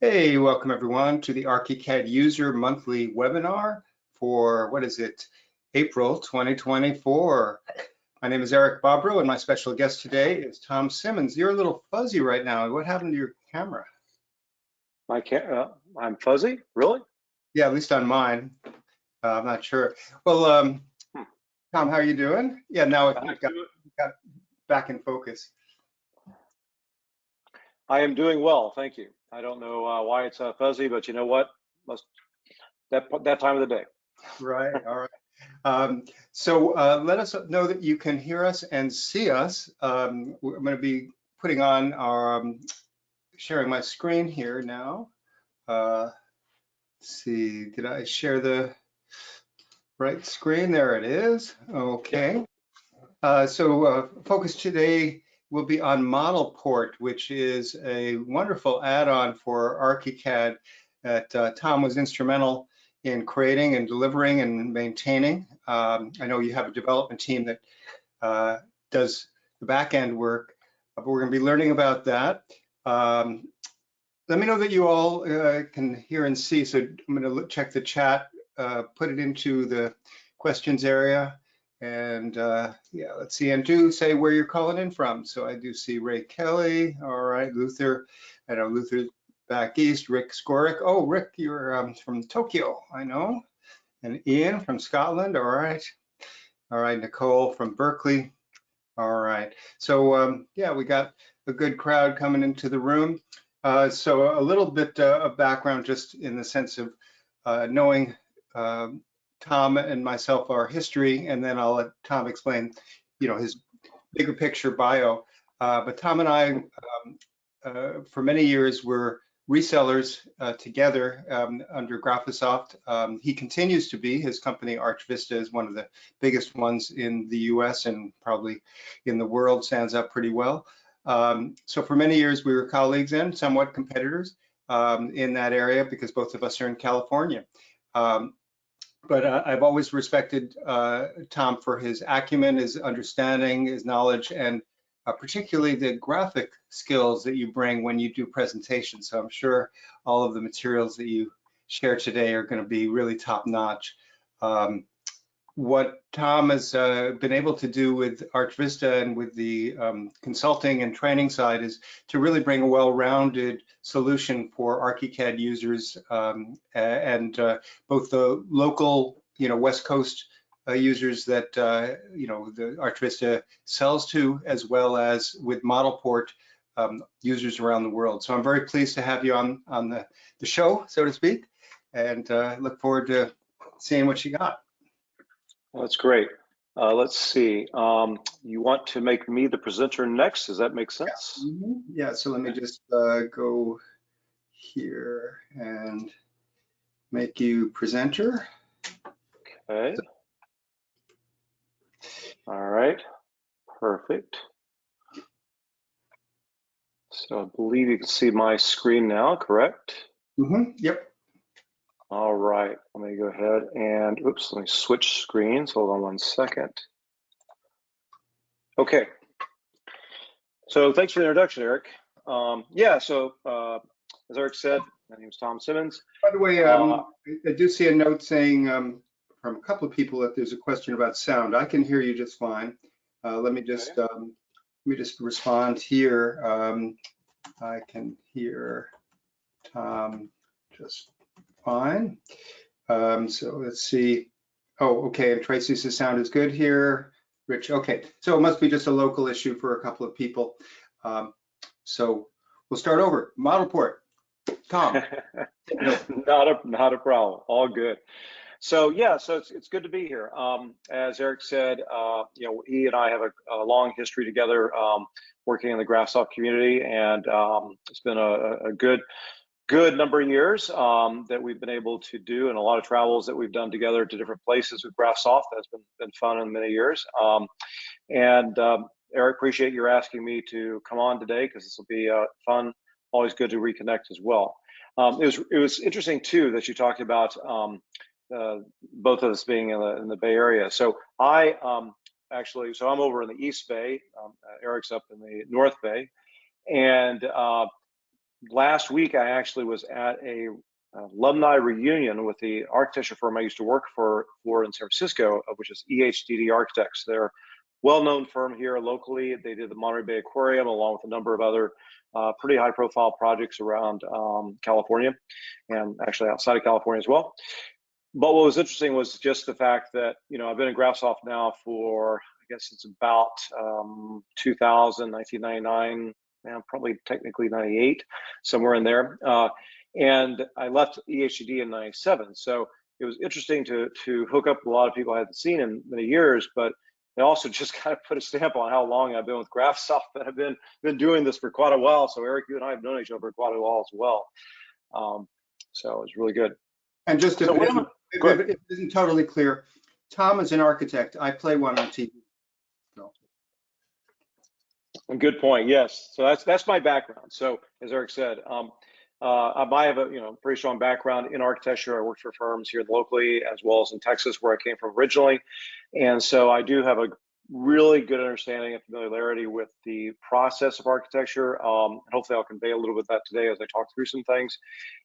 Hey, welcome everyone to the ARCHICAD User Monthly Webinar for, what is it, April 2024. My name is Eric Bobrow and my special guest today is Tom Simmons. You're a little fuzzy right now. What happened to your camera? I'm fuzzy, really? Yeah, at least on mine. I'm not sure. Well, Tom, how are you doing? Yeah, now it got back in focus. I am doing well, thank you. I don't know why it's fuzzy, but you know what? That time of the day. Right, all right. So let us know that you can hear us and see us. I'm going to be putting on our, sharing my screen here now. Let's see, did I share the right screen? There it is. Okay. Focus today will be on ModelPort, which is a wonderful add-on for ARCHICAD that Tom was instrumental in creating and delivering and maintaining. I know you have a development team that does the back-end work, but we're going to be learning about that. Let me know that you all can hear and see. So I'm going to check the chat, put it into the questions area. And yeah, let's see. And do say where you're calling in from. So I do see Ray Kelly. All right, Luther. I know Luther's back east. Rick Skorick. Oh, Rick, you're from Tokyo, I know. And Ian from Scotland. All right. All right, Nicole from Berkeley. All right. So yeah, we got a good crowd coming into the room. So a little bit of background just in the sense of knowing Tom and myself, our history, and then I'll let Tom explain, his bigger picture bio. But Tom and I, for many years, were resellers together under Graphisoft. He continues to be. His company, ARCHVista, is one of the biggest ones in the US and probably in the world, stands up pretty well. So for many years, we were colleagues and somewhat competitors in that area because both of us are in California. But I've always respected Tom for his acumen, his understanding, his knowledge, and particularly the graphic skills that you bring when you do presentations. So I'm sure all of the materials that you share today are going to be really top notch. What Tom has been able to do with ARCHVista and with the consulting and training side is to really bring a well-rounded solution for ARCHICAD users and both the local, West Coast users that, the ARCHVista sells to, as well as with ModelPort users around the world. So I'm very pleased to have you on the show, so to speak, and look forward to seeing what you got. Well, that's great. Let's see. You want to make me the presenter next? Does that make sense? Yeah, yeah, so let me just go here and make you presenter. Okay. All right. Perfect. So I believe you can see my screen now, correct? Yep. All right. Let me go ahead and, oops, let me switch screens. Hold on one second. Okay. So thanks for the introduction, Eric. Yeah, so as Eric said, my name is Tom Simmons. By the way, I do see a note saying from a couple of people that there's a question about sound. I can hear you just fine. Let me just respond here. I can hear Tom just fine. So let's see. Oh, okay. And Tracy says sound is good here. Rich, okay. So it must be just a local issue for a couple of people. So we'll start over. ModelPort, Tom. Not a problem. All good. So yeah, so it's good to be here. As Eric said, he and I have a long history together working in the Graphisoft community, and it's been a good number of years that we've been able to do, and a lot of travels that we've done together to different places with Graphisoft. That's been fun in many years. Eric, appreciate your asking me to come on today because this will be fun. Always good to reconnect as well. It was interesting too that you talked about both of us being in the Bay Area. So I'm over in the East Bay. Eric's up in the North Bay, and last week I actually was at a alumni reunion with the architecture firm I used to work for in San Francisco, which is EHDD Architects. They're a well-known firm here locally. They did the Monterey Bay Aquarium along with a number of other pretty high-profile projects around California and actually outside of California as well. But what was interesting was just the fact that, you know, I've been in Graphisoft now for, I guess it's about 2000, 1999, probably technically 98, somewhere in there. And I left EHDD in 97. So it was interesting to hook up with a lot of people I hadn't seen in many years, but they also just kind of put a stamp on how long I've been with Graphisoft, and I've been doing this for quite a while. So Eric, you and I have known each other for quite a while as well. So it's really good. And just if it isn't totally clear, Tom is an architect. I play one on TV. So. Good point. Yes. So that's my background. So as Eric said, I have a pretty strong background in architecture. I worked for firms here locally as well as in Texas, where I came from originally, and so I do have a really good understanding and familiarity with the process of architecture. Hopefully I'll convey a little bit of that today as I talk through some things.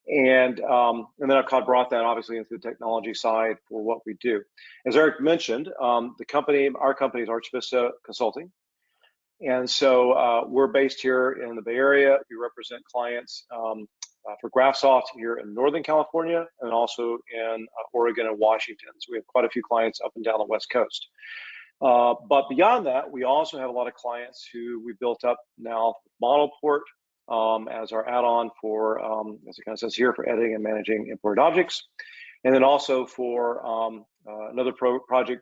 And then I've kind of brought that obviously into the technology side for what we do. As Eric mentioned, our company is ARCHVista Consulting. And so we're based here in the Bay Area. We represent clients for Graphisoft here in Northern California and also in Oregon and Washington. So we have quite a few clients up and down the West Coast. But beyond that, we also have a lot of clients who we built up now ModelPort as our add-on for, as it kind of says here, for editing and managing imported objects. And then also for another product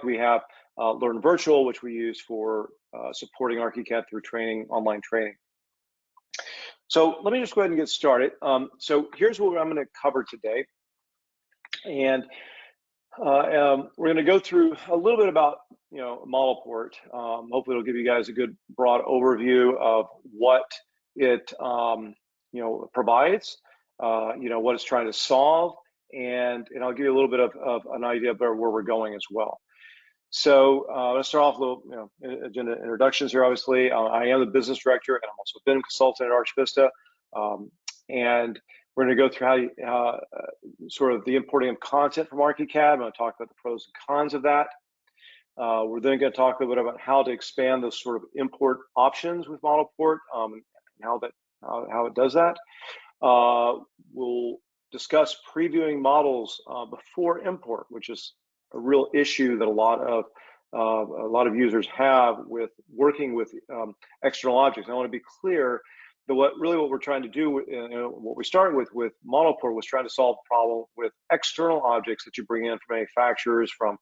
we have, Learn Virtual, which we use for supporting ARCHICAD through training, online training. So let me just go ahead and get started. So here's what I'm going to cover today. And we're going to go through a little bit about, ModelPort. Hopefully it'll give you guys a good broad overview of what it, provides, what it's trying to solve, and I'll give you a little bit of an idea about where we're going as well. So let's start off with a little, agenda introductions here. Obviously, I am the business director, and I'm also a BIM consultant at ARCHVista. And we're going to go through how sort of the importing of content from ARCHICAD. I'm going to talk about the pros and cons of that. We're then going to talk a little bit about how to expand those sort of import options with ModelPort and how it does that. We'll discuss previewing models before import, which is a real issue that a lot of users have with working with external objects. I want to be clear that what we're trying to do, what we started with ModelPort was trying to solve the problem with external objects that you bring in from manufacturers, from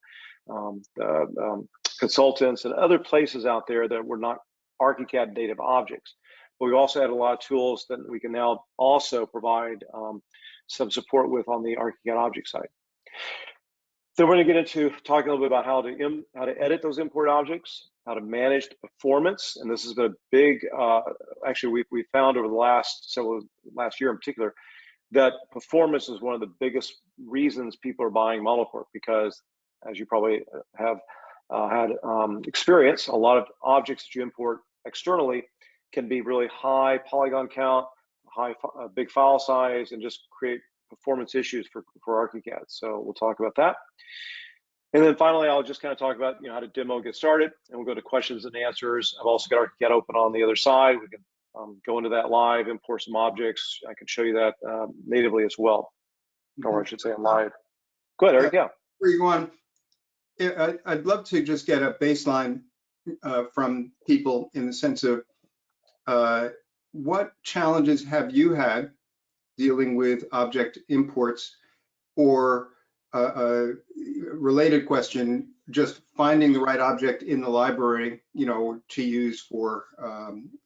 consultants and other places out there that were not ARCHICAD native objects. But we've also had a lot of tools that we can now also provide some support with on the ARCHICAD object side. Then we're going to get into talking a little bit about how to edit those import objects, how to manage the performance, and this has been a big. Actually, we found over the last year in particular that performance is one of the biggest reasons people are buying ModelPort, because, as you probably have had experience, a lot of objects that you import externally can be really high polygon count, big file size, and just create performance issues for ARCHICAD. So we'll talk about that. And then finally, I'll just kind of talk about how to demo, get started, and we'll go to questions and answers. I've also got ARCHICAD open on the other side. We can go into that live, import some objects. I can show you that natively as well, or I should say live. Go ahead, Eric. Yeah. Where you going? I'd love to just get a baseline from people in the sense of what challenges have you had dealing with object imports, or a related question, just finding the right object in the library, to use for,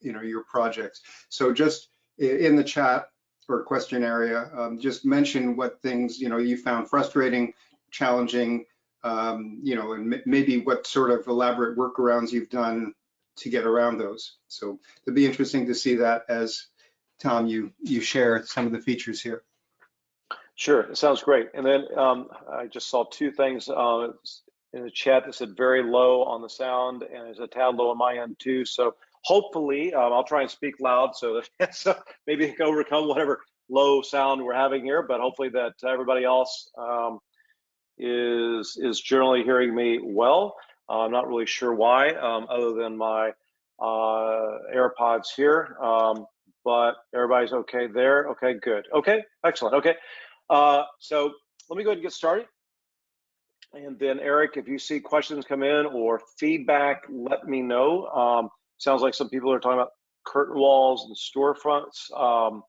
your projects. So just in the chat or question area, just mention what things, you found frustrating, challenging, and maybe what sort of elaborate workarounds you've done to get around those. So it'd be interesting to see that as Tom, you share some of the features here. Sure, it sounds great. And then I just saw two things in the chat that said very low on the sound, and it's a tad low on my end too. So hopefully, I'll try and speak loud so that so maybe it can overcome whatever low sound we're having here, but hopefully that everybody else is generally hearing me well. I'm not really sure why, other than my AirPods here, but everybody's okay there. Okay, good. Okay, excellent. Okay, so let me go ahead and get started. And then Eric, if you see questions come in or feedback, let me know. Sounds like some people are talking about curtain walls and storefronts.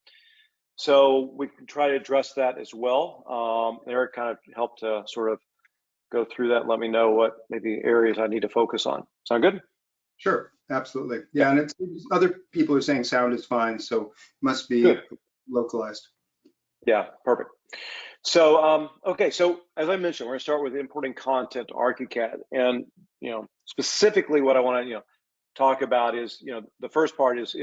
So we can try to address that as well. Eric kind of helped to sort of go through that and let me know what maybe areas I need to focus on. Sound good? Sure, absolutely. Yeah, and it's other people are saying sound is fine, so it must be Good. localized. Yeah, perfect. So, okay, so as I mentioned, we're gonna start with importing content to ARCHICAD. And, specifically what I wanna, talk about is, the first part is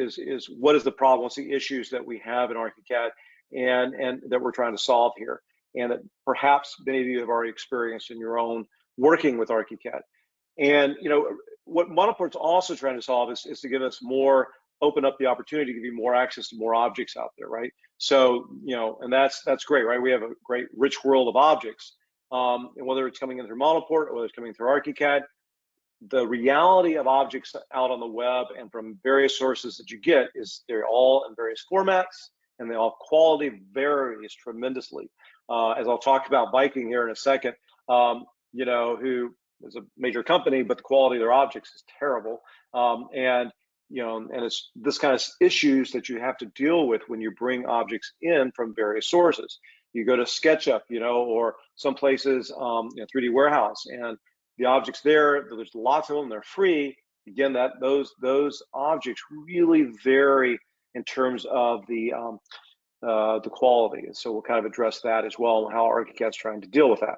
what is the problem, what's the issues that we have in ARCHICAD and that we're trying to solve here. And that perhaps many of you have already experienced in your own working with ARCHICAD. And, what ModelPort's also trying to solve is to give us open up the opportunity to give you more access to more objects out there, right? So, and that's great, right? We have a great rich world of objects, and whether it's coming in through ModelPort or whether it's coming through ARCHICAD, the reality of objects out on the web and from various sources that you get is they're all in various formats and all quality varies tremendously. As I'll talk about Viking here in a second, who is a major company, but the quality of their objects is terrible. And it's this kind of issues that you have to deal with when you bring objects in from various sources. You go to SketchUp, or some places, 3D Warehouse, and the objects there's lots of them, they're free. Again, those objects really vary in terms of the quality. And so we'll kind of address that as well, and how ARCHICAD's trying to deal with that.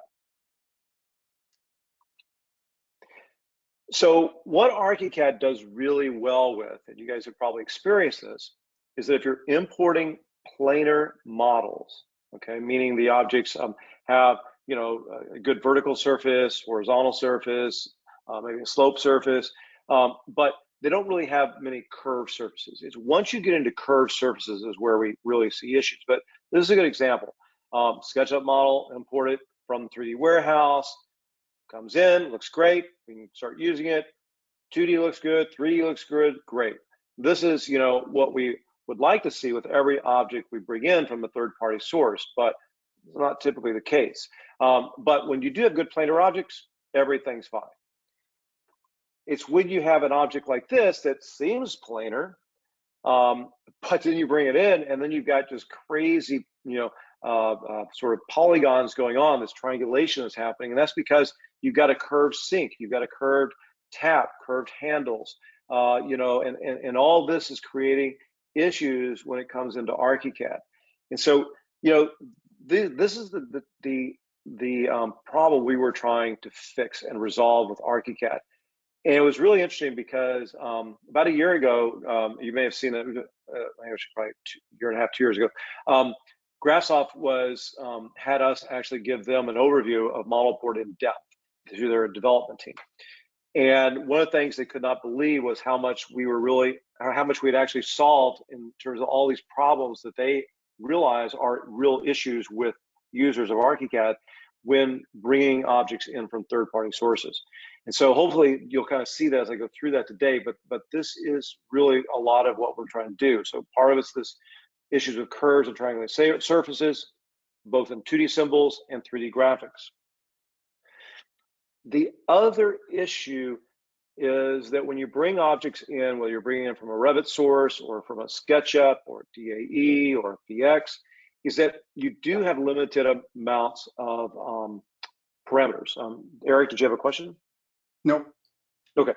So what ARCHICAD does really well with, and you guys have probably experienced this, is that if you're importing planar models, okay, meaning the objects have a good vertical surface, horizontal surface, maybe a slope surface, but they don't really have many curved surfaces. It's once you get into curved surfaces is where we really see issues. But this is a good example. SketchUp model imported from 3D Warehouse, comes in, looks great, we can start using it. 2D looks good, 3D looks good, great. This is what we would like to see with every object we bring in from a third-party source, but it's not typically the case. But when you do have good planar objects, everything's fine. It's when you have an object like this that seems planar, but then you bring it in and then you've got just crazy, sort of polygons going on, this triangulation is happening, and that's because you've got a curved sink, you've got a curved tap, curved handles, and all this is creating issues when it comes into ARCHICAD. And so, this is the problem we were trying to fix and resolve with ARCHICAD. And it was really interesting because about a year ago, you may have seen it, actually probably a year and a half, 2 years ago, Grassoft had us actually give them an overview of ModelPort in depth through their development team. And one of the things they could not believe was how much we had actually solved in terms of all these problems that they realize are real issues with users of ARCHICAD when bringing objects in from third-party sources. And so hopefully you'll kind of see that as I go through that today, but this is really a lot of what we're trying to do. So part of it's this issues with curves and triangular surfaces, both in 2D symbols and 3D graphics. The other issue is that when you bring objects in, whether you're bringing in from a Revit source or from a SketchUp or DAE or PX, is that you do have limited amounts of parameters. Eric, did you have a question? No. Okay.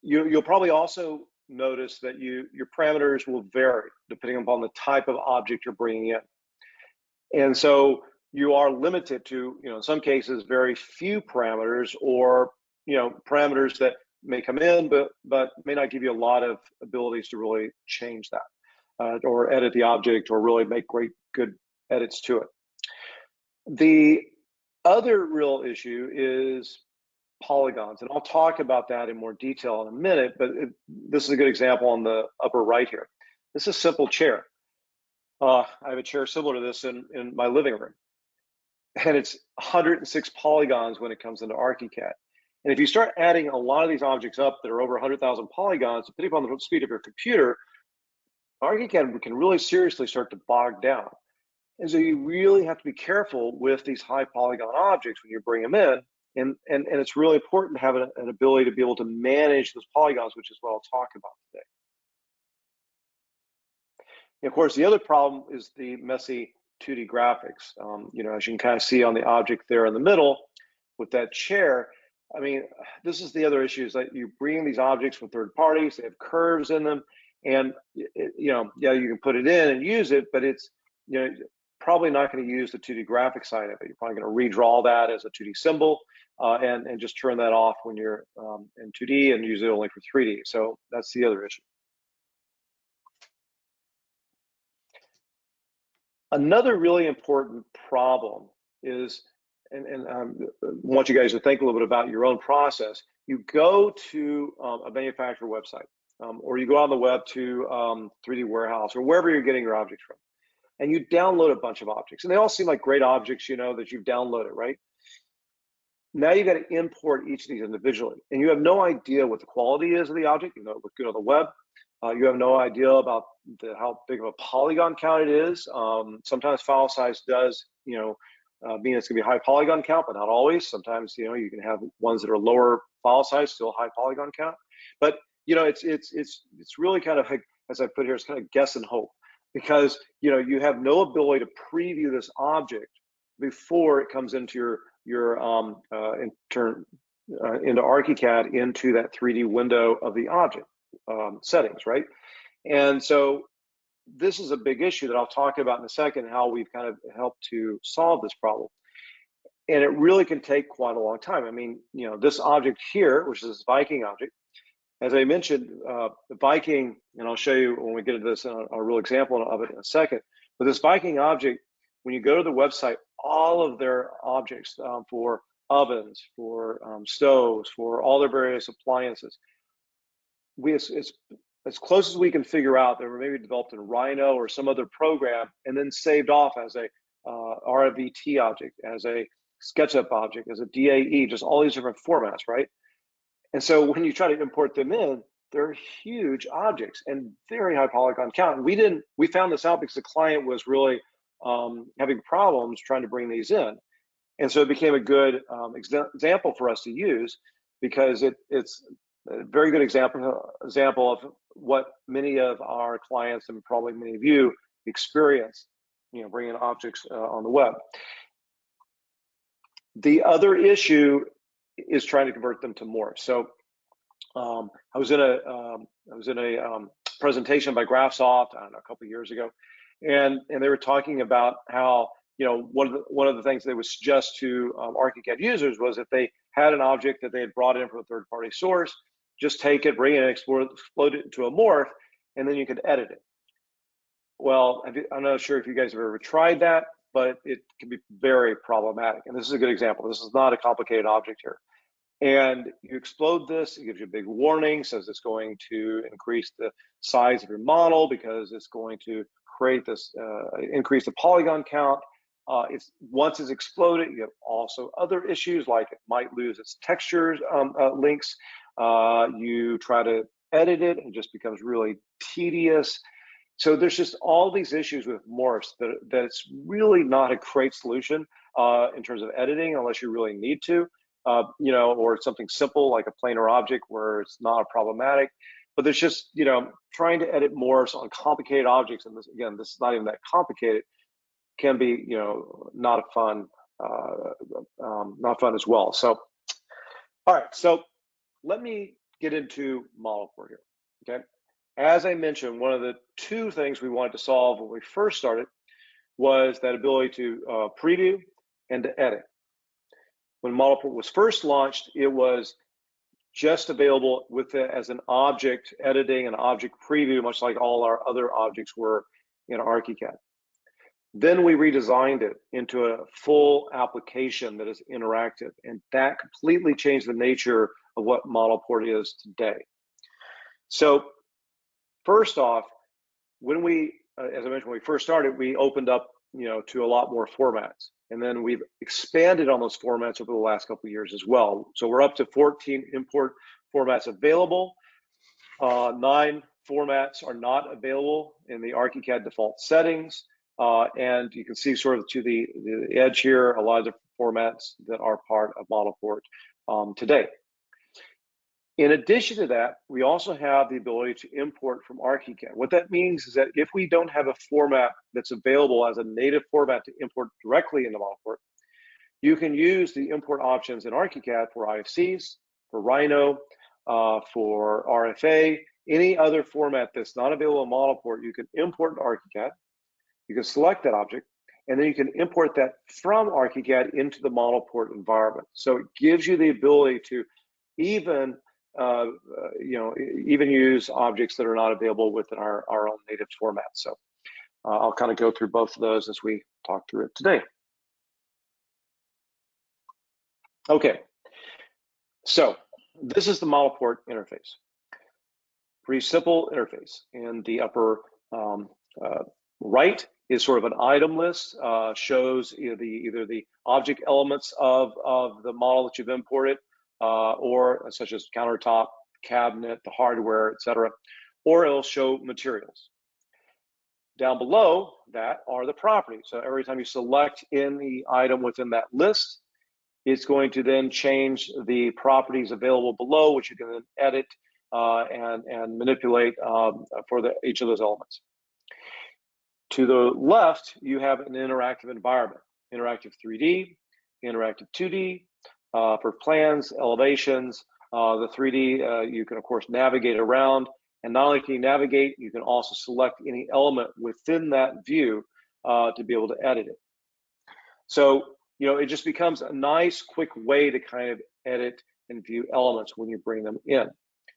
You'll probably also notice that your parameters will vary depending upon the type of object you're bringing in. And so you are limited to, in some cases, very few parameters, or, parameters that may come in, but may not give you a lot of abilities to really change that or edit the object or really make good edits to it. The other real issue is polygons. And I'll talk about that in more detail in a minute, but this is a good example on the upper right here. This is a simple chair. I have a chair similar to this in my living room. And it's 106 polygons when it comes into ARCHICAD. And if you start adding a lot of these objects up that are over 100,000 polygons, depending upon the speed of your computer, ARCHICAD can really seriously start to bog down. And so you really have to be careful with these high polygon objects when you bring them in. And it's really important to have an ability to be able to manage those polygons, which is what I'll talk about today. And of course, the other problem is the messy 2D graphics. You know, as you can kind of see on the object there in the middle with that chair, I mean, this is the other issue, is that you bring these objects from third parties, they have curves in them, and you know, yeah, you can put it in and use it, but it's, you know, probably not going to use the 2D graphic side of it. You're probably going to redraw that as a 2D symbol and just turn that off when you're in 2D and use it only for 3D. So that's the other issue. Another really important problem is, and I want you guys to think a little bit about your own process. You go to a manufacturer website, or you go on the web to 3D Warehouse or wherever you're getting your objects from, and you download a bunch of objects. And they all seem like great objects, you know, that you've downloaded, right? Now you got to import each of these individually, and you have no idea what the quality is of the object. You know, it looks good on the web. You have no idea about how big of a polygon count it is. Sometimes file size does, you know, mean it's gonna be high polygon count, but not always. Sometimes, you know, you can have ones that are lower file size, still high polygon count. But you know, it's really kind of, as I put here, it's kind of guess and hope, because you know, you have no ability to preview this object before it comes into your into ARCHICAD, into that 3D window of the object. Settings, right? And so this is a big issue that I'll talk about in a second, how we've kind of helped to solve this problem. And it really can take quite a long time. I mean, you know, this object here, which is this Viking object, as I mentioned, the Viking, and I'll show you when we get into this, a real example of it in a second, but this Viking object, when you go to the website, all of their objects for ovens, for stoves, for all their various appliances, it's as close as we can figure out, they were maybe developed in Rhino or some other program and then saved off as a RFVT object, as a SketchUp object, as a DAE, just all these different formats, right? And so when you try to import them in, they're huge objects and very high polygon count. And we found this out because the client was really having problems trying to bring these in. And so it became a good example for us to use, because it's a very good example of what many of our clients, and probably many of you, experience, you know, bringing objects on the web. The other issue is trying to convert them to morph. So I was in a presentation by Graphsoft, I don't know, a couple of years ago, and they were talking about how, you know, one of the things they would suggest to ARCHICAD users was, if they had an object that they had brought in from a third-party source, just take it, bring it, and explode it into a morph, and then you could edit it. Well, I'm not sure if you guys have ever tried that, but it can be very problematic. And this is a good example. This is not a complicated object here. And you explode this, it gives you a big warning, says it's going to increase the size of your model because it's going to create this, increase the polygon count. Once it's exploded, you have also other issues, like it might lose its textures links. You try to edit it, and it just becomes really tedious. So there's just all these issues with morphs that it's really not a great solution in terms of editing, unless you really need to, you know, or something simple like a planar object where it's not problematic. But there's just, you know, trying to edit morphs on complicated objects, and this, again, this is not even that complicated, can be, you know, not fun as well. So, all right, so let me get into ModelPort here, okay? As I mentioned, one of the two things we wanted to solve when we first started was that ability to preview and to edit. When ModelPort was first launched, it was just available with it as an object editing and object preview, much like all our other objects were in ARCHICAD. Then we redesigned it into a full application that is interactive, and that completely changed the nature of what ModelPort is today. So first off, when we, as I mentioned, when we first started, we opened up, to a lot more formats, and then we've expanded on those formats over the last couple of years as well. So we're up to 14 import formats available. 9 formats are not available in the ARCHICAD default settings, and you can see sort of to the edge here a lot of different formats that are part of ModelPort today. In addition to that, we also have the ability to import from ARCHICAD. What that means is that if we don't have a format that's available as a native format to import directly into ModelPort, you can use the import options in ARCHICAD for IFCs, for Rhino, for RFA, any other format that's not available in ModelPort. You can import to ARCHICAD, you can select that object, and then you can import that from ARCHICAD into the ModelPort environment. So it gives you the ability to even even use objects that are not available within our own native format. So I'll kind of go through both of those as we talk through it today. Okay, so this is the ModelPort interface. Pretty simple interface. In the upper right is sort of an item list, shows either the object elements of the model that you've imported, or such as countertop, cabinet, the hardware, etc., or it'll show materials. Down below that are the properties. So every time you select any item within that list, it's going to then change the properties available below, which you can then edit and manipulate for each of those elements. To the left, you have an interactive environment, interactive 3D, interactive 2D, for plans, elevations. The 3D, you can of course navigate around, and not only can you navigate, you can also select any element within that view to be able to edit it. So, it just becomes a nice, quick way to kind of edit and view elements when you bring them in.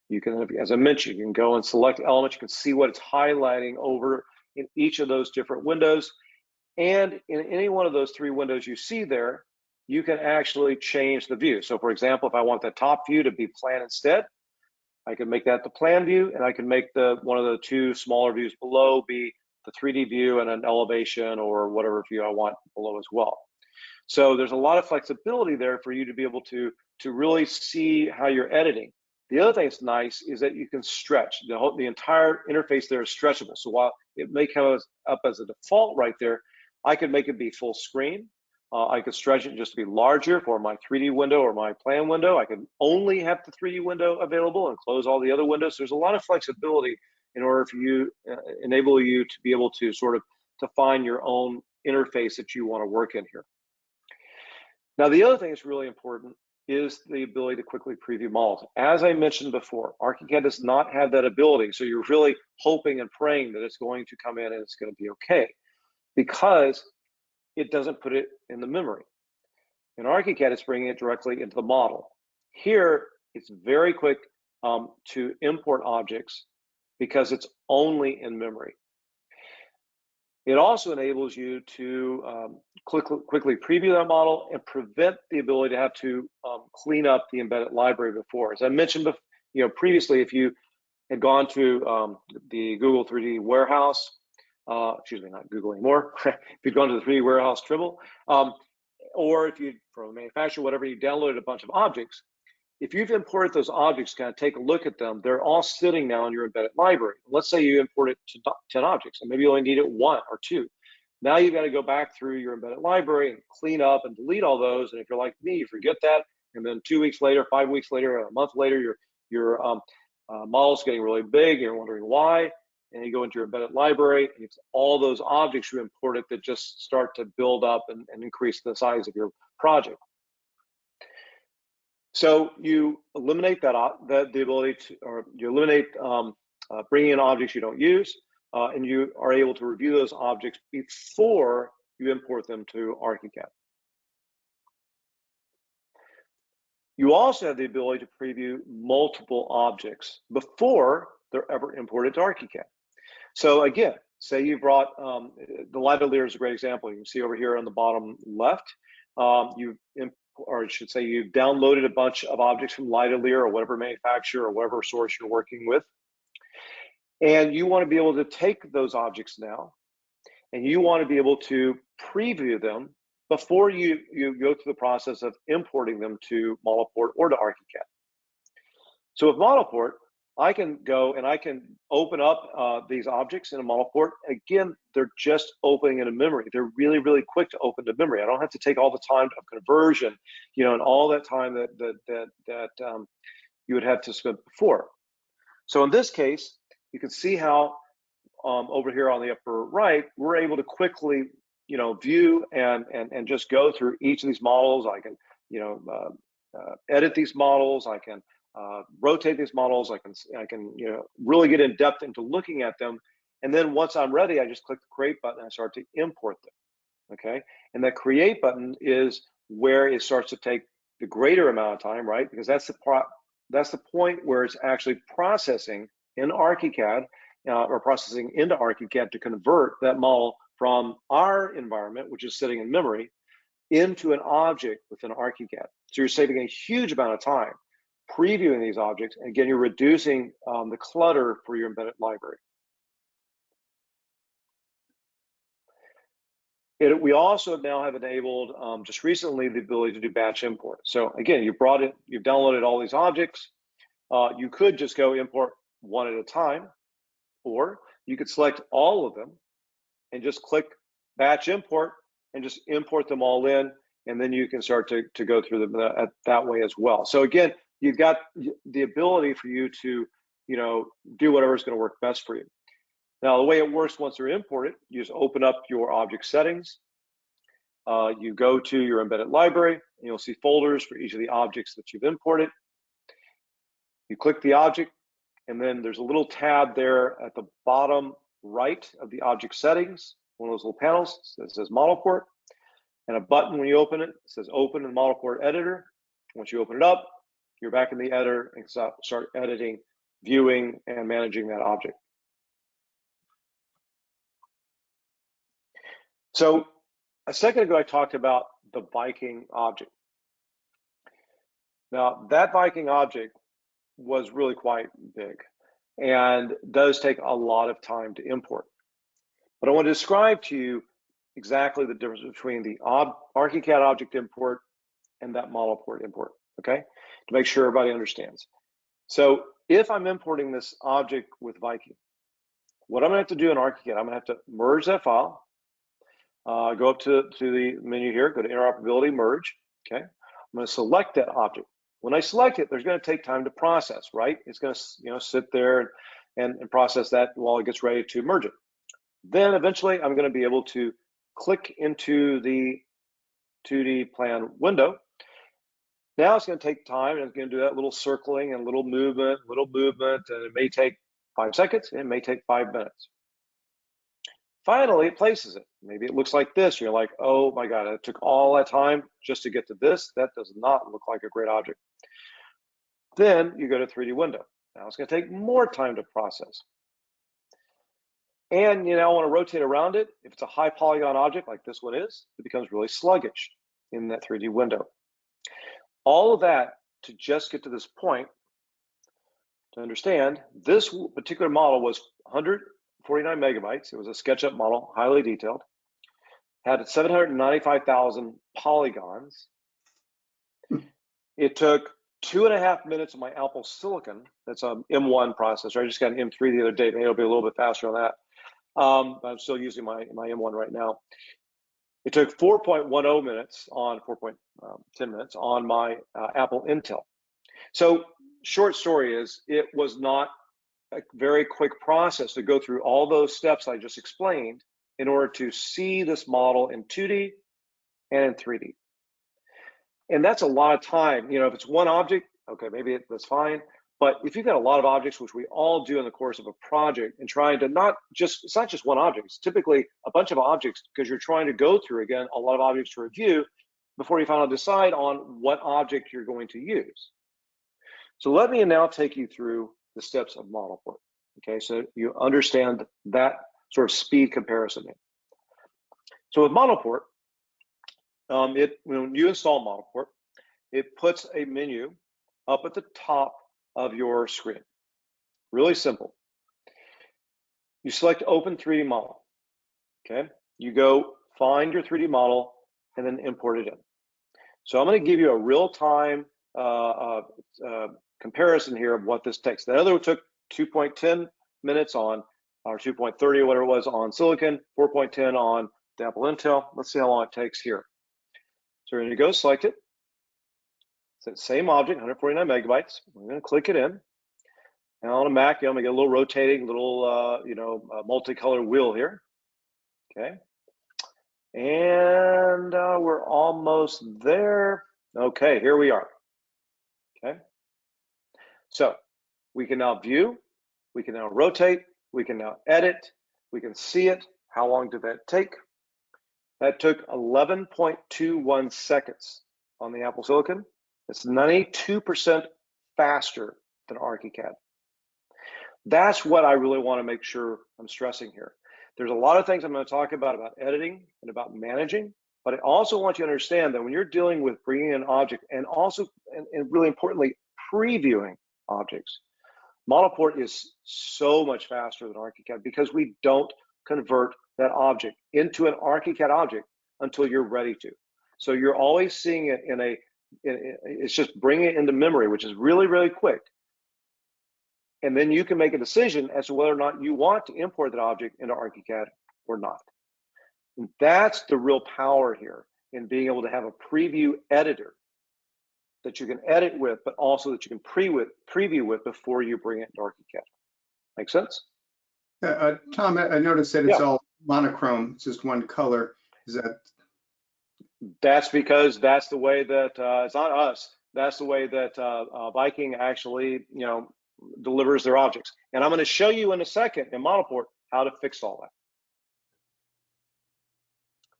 You can, as I mentioned, you can go and select elements. You can see what it's highlighting over in each of those different windows. And in any one of those 3 windows you see there, you can actually change the view. So for example, if I want the top view to be plan instead, I can make that the plan view, and I can make one of the 2 smaller views below be the 3D view and an elevation or whatever view I want below as well. So there's a lot of flexibility there for you to be able to really see how you're editing. The other thing that's nice is that you can stretch. The entire interface there is stretchable. So while it may come up as a default right there, I could make it be full screen. I could stretch it just to be larger for my 3D window or my plan window. I could only have the 3D window available and close all the other windows. There's a lot of flexibility in order for you, enable you to be able to sort of define your own interface that you want to work in here. Now, the other thing that's really important is the ability to quickly preview models. As I mentioned before, ARCHICAD does not have that ability. So you're really hoping and praying that it's going to come in and it's going to be okay, because it doesn't put it in the memory. In ARCHICAD, it's bringing it directly into the model. Here, it's very quick to import objects because it's only in memory. It also enables you to quickly preview that model and prevent the ability to have to clean up the embedded library before. As I mentioned previously, if you had gone to the Google 3D warehouse, excuse me, not Google anymore, if you'd gone to the 3D warehouse Trimble, or if you, from a manufacturer, whatever, you downloaded a bunch of objects, if you've imported those objects, kind of take a look at them, they're all sitting now in your embedded library. Let's say you imported 10 objects, and maybe you only needed 1 or 2. Now you've got to go back through your embedded library and clean up and delete all those. And if you're like me, you forget that, and then 2 weeks later, 5 weeks later, a month later, your model's getting really big, and you're wondering why. And you go into your embedded library, and it's all those objects you imported that just start to build up and increase the size of your project. So you eliminate the ability to, or you eliminate bringing in objects you don't use, and you are able to review those objects before you import them to ARCHICAD. You also have the ability to preview multiple objects before they're ever imported to ARCHICAD. So again, say you brought, the Lidolier is a great example. You can see over here on the bottom left, or I should say you've downloaded a bunch of objects from Lidolier or whatever manufacturer or whatever source you're working with. And you want to be able to take those objects now, and you want to be able to preview them before you go through the process of importing them to ModelPort or to ARCHICAD. So with ModelPort, I can go and I can open up these objects in a ModelPort. Again, they're just opening into memory. They're really, really quick to open to memory. I don't have to take all the time of conversion, and all that time that you would have to spend before. So in this case, you can see how over here on the upper right, we're able to quickly, view and just go through each of these models. I can, edit these models. I can rotate these models. I can, really get in depth into looking at them. And then once I'm ready, I just click the create button and I start to import them. Okay, and that create button is where it starts to take the greater amount of time, right? Because that's the point where it's actually processing in ARCHICAD or processing into ARCHICAD to convert that model from our environment, which is sitting in memory, into an object within ARCHICAD. So you're saving a huge amount of time previewing these objects. And again, you're reducing the clutter for your embedded library. We also now have enabled just recently the ability to do batch import. So again, you've downloaded all these objects. You could just go import one at a time, or you could select all of them and just click batch import and just import them all in, and then you can start to go through them that way as well. So again, you've got the ability for you to do whatever is going to work best for you. Now, the way it works once they're imported, you just open up your object settings. You go to your embedded library, and you'll see folders for each of the objects that you've imported. You click the object, and then there's a little tab there at the bottom right of the object settings, one of those little panels that says ModelPort, and a button when you open it, says Open in ModelPort Editor. Once you open it up, you're back in the editor and start editing, viewing, and managing that object. So a second ago, I talked about the Viking object. Now, that Viking object was really quite big and does take a lot of time to import. But I want to describe to you exactly the difference between the ARCHICAD object import and that ModelPort import, okay? To make sure everybody understands. So if I'm importing this object with Viking, what I'm gonna have to do in ARCHICAD, I'm gonna have to merge that file, go up to the menu here, go to interoperability, merge, okay? I'm gonna select that object. When I select it, there's gonna take time to process, right? It's gonna sit there and process that while it gets ready to merge it. Then eventually I'm gonna be able to click into the 2D plan window. Now it's gonna take time, and it's gonna do that little circling and little movement, and it may take 5 seconds, and it may take 5 minutes. Finally, it places it. Maybe it looks like this. You're like, oh my God, it took all that time just to get to this. That does not look like a great object. Then you go to 3D window. Now it's gonna take more time to process. And I wanna rotate around it. If it's a high polygon object like this one is, it becomes really sluggish in that 3D window. All of that to just get to this point, to understand, this particular model was 149 megabytes. It was a SketchUp model, highly detailed, had 795,000 polygons. It took 2.5 minutes of my Apple Silicon. That's an M1 processor. I just got an M3 the other day. Maybe it'll be a little bit faster on that. But I'm still using my M1 right now. It took 4.10 minutes on 4.10 minutes on my Apple Intel. So short story is, it was not a very quick process to go through all those steps I just explained in order to see this model in 2D and in 3D. And that's a lot of time. If it's one object, okay, maybe that's fine. But if you've got a lot of objects, which we all do in the course of a project, and trying to it's not just one object, it's typically a bunch of objects, because you're trying to go through, again, a lot of objects to review before you finally decide on what object you're going to use. So let me now take you through the steps of ModelPort. Okay, so you understand that sort of speed comparison. So with ModelPort, when you install ModelPort, it puts a menu up at the top of your screen. Really simple. You select Open 3D Model. Okay, you go find your 3D model and then import it in. So I'm going to give you a real-time comparison here of what this takes. The other took 2.10 minutes on, or 2.30 or whatever it was on silicon, 4.10 on the Apple Intel. Let's see how long it takes here. So we're going to go select it. It's that same object, 149 megabytes. We're going to click it in. And on a Mac, I'm going to get a little rotating, little multicolored wheel here. Okay. And we're almost there. Okay, here we are. Okay. So we can now view, we can now rotate, we can now edit, we can see it. How long did that take? That took 11.21 seconds on the Apple Silicon. It's 92% faster than ARCHICAD. That's what I really want to make sure I'm stressing here. There's a lot of things I'm going to talk about editing and about managing, but I also want you to understand that when you're dealing with bringing in an object and also, and really importantly, previewing objects, ModelPort is so much faster than ARCHICAD because we don't convert that object into an ARCHICAD object until you're ready to. So you're always seeing it it's just bringing it into memory, which is really, really quick. And then you can make a decision as to whether or not you want to import that object into ARCHICAD or not. And that's the real power here in being able to have a preview editor that you can edit with, but also that you can preview with before you bring it into ARCHICAD. Make sense? Tom, I noticed that it's all monochrome. It's just one color. Is that? That's because that's the way that it's not us. That's the way that Viking actually, delivers their objects. And I'm going to show you in a second in ModelPort how to fix all that.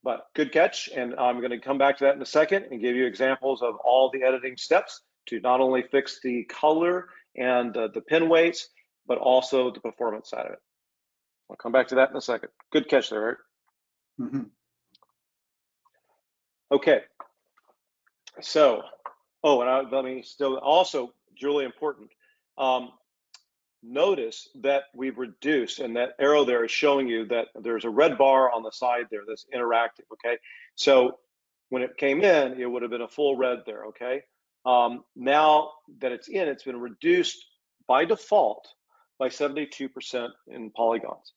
But good catch, and I'm going to come back to that in a second and give you examples of all the editing steps to not only fix the color and the pin weights, but also the performance side of it. I'll come back to that in a second. Good catch there, Eric. Mm-hmm. Okay. So, let me still also, really important. Notice that we've reduced, and that arrow there is showing you that there's a red bar on the side there that's interactive, okay? So when it came in, it would have been a full red there, okay? Now that it's in, it's been reduced by default by 72% in polygons.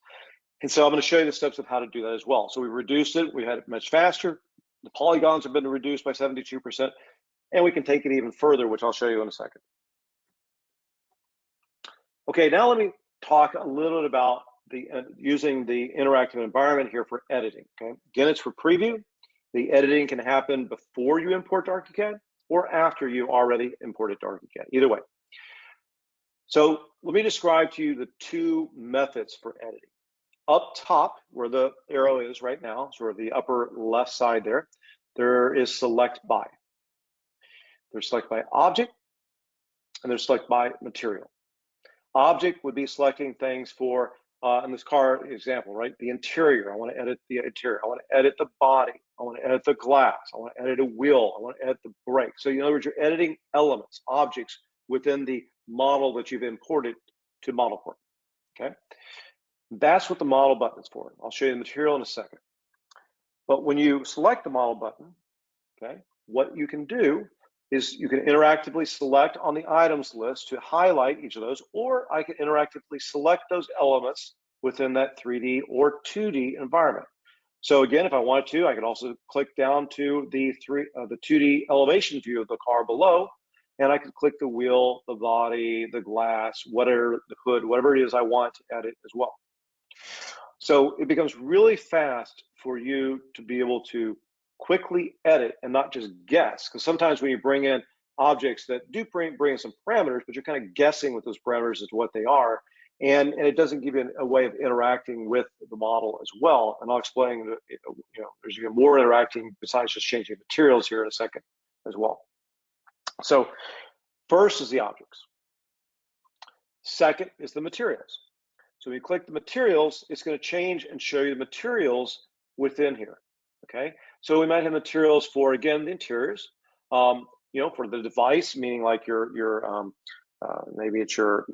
And so I'm going to show you the steps of how to do that as well. So we reduced it, we had it much faster. The polygons have been reduced by 72%, and we can take it even further, which I'll show you in a second. Okay, now let me talk a little bit about using the interactive environment here for editing. Okay, again, it's for preview. The editing can happen before you import to ARCHICAD or after you already imported to ARCHICAD. Either way. So let me describe to you the two methods for editing. Up top, where the arrow is right now, sort of the upper left side there is select by. There's select by object, and there's select by material. Object would be selecting things for, in this car example, right? The interior, I want to edit the interior. I want to edit the body. I want to edit the glass. I want to edit a wheel. I want to edit the brake. So in other words, you're editing elements, objects within the model that you've imported to ModelPort, okay? That's what the model button is for. I'll show you the material in a second. But when you select the model button, okay, what you can do is you can interactively select on the items list to highlight each of those, or I can interactively select those elements within that 3D or 2D environment. So again, if I wanted to, I could also click down to the 2D elevation view of the car below, and I could click the wheel, the body, the glass, whatever, the hood, whatever it is I want to edit as well. So it becomes really fast for you to be able to quickly edit and not just guess, because sometimes when you bring in objects that do bring in some parameters, but you're kind of guessing with those parameters as to what they are, and it doesn't give you a way of interacting with the model as well. And I'll explain that there's even more interacting besides just changing materials here in a second as well. So first is the objects. Second is the materials. So when you click the materials, it's going to change and show you the materials within here. Okay, so we might have materials for, again, the interiors. You know, for the device, meaning like your maybe it's your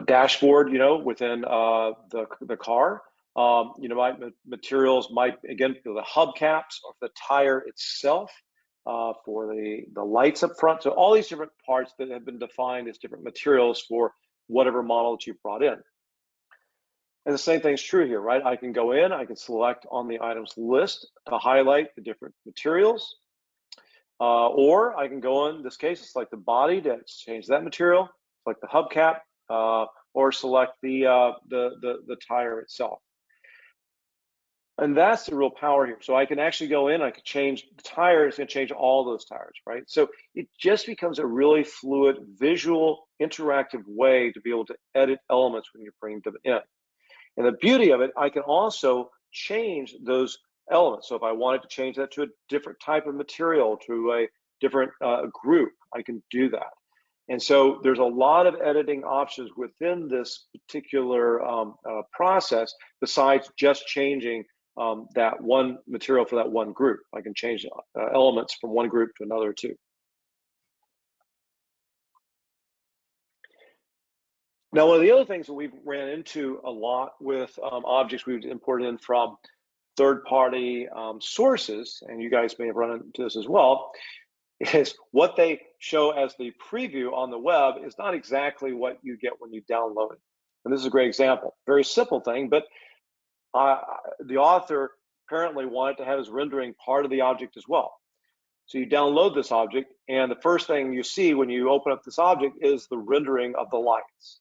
dashboard, you know, within the car. You know, materials might, again, for the hubcaps or for the tire itself, for the lights up front. So all these different parts that have been defined as different materials for whatever model that you brought in. And the same thing's true here, right? I can go in, I can select on the items list to highlight the different materials. Or I can go in this case, it's like the body to change that material, like the hubcap, or select the tire itself. And that's the real power here. So I can actually go in, I can change the tire, it's gonna change all those tires, right? So it just becomes a really fluid, visual, interactive way to be able to edit elements when you bring them in. And the beauty of it, I can also change those elements. So if I wanted to change that to a different type of material, to a different group, I can do that. And so there's a lot of editing options within this particular process besides just changing that one material for that one group. I can change elements from one group to another too. Now, one of the other things that we've ran into a lot with objects we've imported in from third-party sources, and you guys may have run into this as well, is what they show as the preview on the web is not exactly what you get when you download it. And this is a great example. Very simple thing, but the author apparently wanted to have his rendering part of the object as well. So you download this object, and the first thing you see when you open up this object is the rendering of the lights,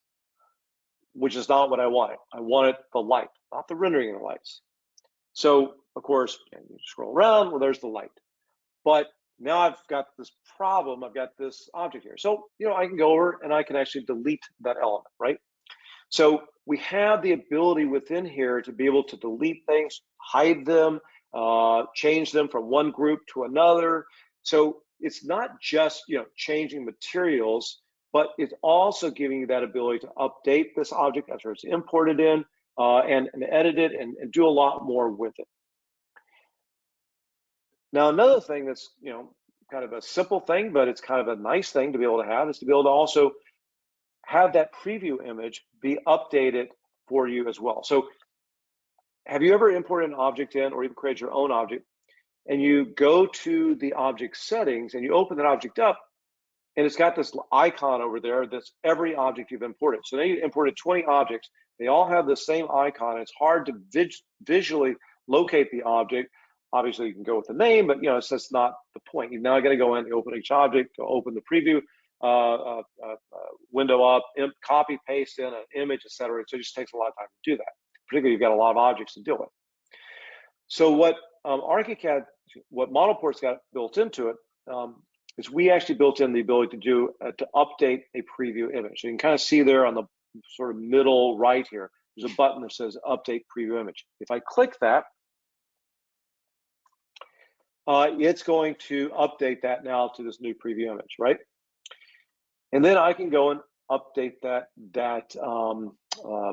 which is not what I wanted. I wanted the light, not the rendering of the lights. So, of course, you scroll around, well, there's the light. But now I've got this problem, I've got this object here. So, you know, I can go over and I can actually delete that element, right? So we have the ability within here to be able to delete things, hide them, change them from one group to another. So it's not just, you know, changing materials, but it's also giving you that ability to update this object after it's imported in and edit it and do a lot more with it. Now, another thing that's, you know, kind of a simple thing, but it's kind of a nice thing to be able to have is to be able to also have that preview image be updated for you as well. So have you ever imported an object in or even created your own object and you go to the object settings and you open that object up and it's got this icon over there that's every object you've imported. So now you imported 20 objects. They all have the same icon. It's hard to visually locate the object. Obviously, you can go with the name, but, you know, it's just not the point. You now got to go in, open each object, go open the preview window up, copy, paste in an image, etc. So it just takes a lot of time to do that. Particularly, you've got a lot of objects to deal with. So what ARCHICAD, what ModelPort's got built into it, is we actually built in the ability to do to update a preview image. So you can kind of see there on the sort of middle right here, there's a button that says Update Preview Image. If I click that, it's going to update that now to this new preview image, right? And then I can go and update that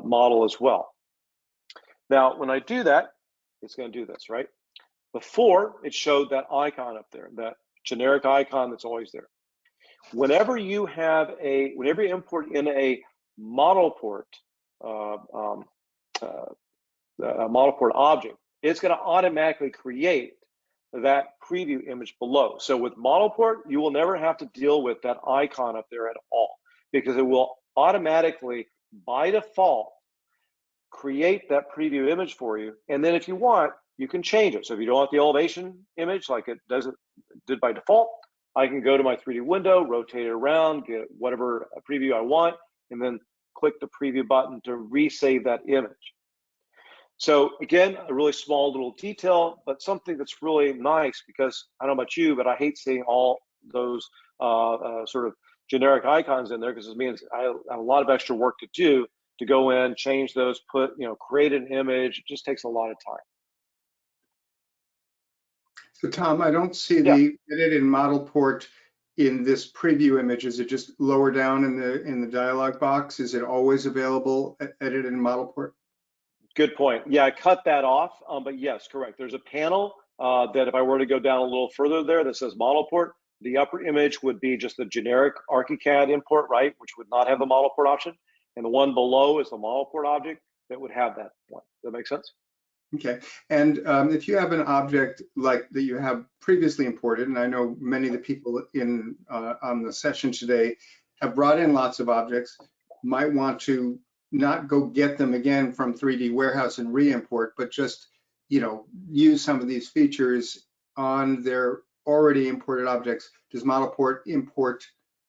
model as well. Now, when I do that, it's going to do this, right? Before, it showed that icon up there, that generic icon that's always there. Whenever you import in a ModelPort, a ModelPort object, it's going to automatically create that preview image below. So with ModelPort, you will never have to deal with that icon up there at all, because it will automatically, by default, create that preview image for you. And then if you want, you can change it. So if you don't want the elevation image like it did by default, I can go to my 3D window, rotate it around, get whatever preview I want, and then click the preview button to resave that image. So again, a really small little detail, but something that's really nice, because I don't know about you, but I hate seeing all those sort of generic icons in there, because it means I have a lot of extra work to do to go in, change those, create an image. It just takes a lot of time. So Tom, I don't see the edit in ModelPort in this preview image? Is it just lower down in the dialog box? Is it always available edited in ModelPort? Good point. Yeah, I cut that off, but yes, correct. There's a panel that if I were to go down a little further there that says ModelPort, the upper image would be just the generic ARCHICAD import, right, which would not have the ModelPort option. And the one below is the ModelPort object that would have that one. Does that make sense? Okay, and if you have an object like that you have previously imported, and I know many of the people in on the session today have brought in lots of objects, might want to not go get them again from 3D Warehouse and re-import, but just, you know, use some of these features on their already imported objects. Does ModelPort import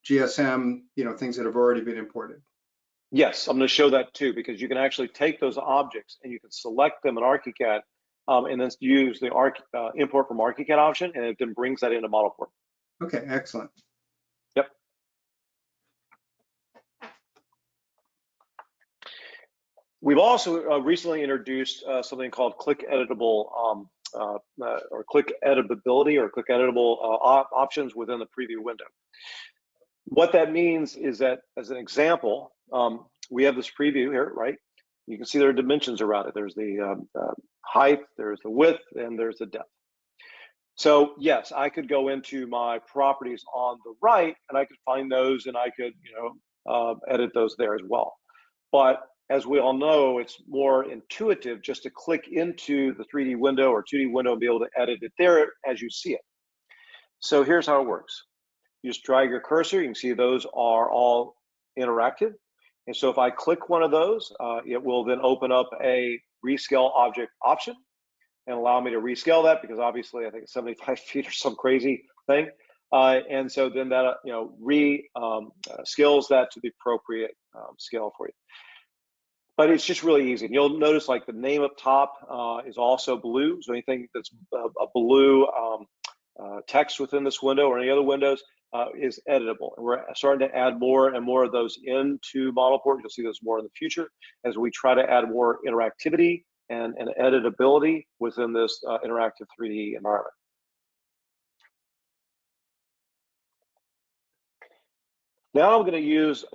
GSM, you know, things that have already been imported? Yes, I'm going to show that too, because you can actually take those objects and you can select them in ARCHICAD and then use the import from ARCHICAD option, and it then brings that into ModelPort. Okay, excellent. Yep. We've also recently introduced something called click editable or click editability or click editable options within the preview window. What that means is that, as an example, we have this preview here, right? You can see there are dimensions around it. There's the height, there's the width, and there's the depth. So yes, I could go into my properties on the right, and I could find those, and I could, you know, edit those there as well. But as we all know, it's more intuitive just to click into the 3D window or 2D window and be able to edit it there as you see it. So here's how it works. You just drag your cursor, you can see those are all interactive. And so if I click one of those, it will then open up a rescale object option and allow me to rescale that, because obviously I think it's 75 feet or some crazy thing. And so then that, you know, scales that to the appropriate scale for you. But it's just really easy. And you'll notice like the name up top is also blue. So anything that's a blue text within this window or any other windows is editable. And we're starting to add more and more of those into ModelPort. You'll see those more in the future as we try to add more interactivity and editability within this interactive 3D environment. Now I'm going to use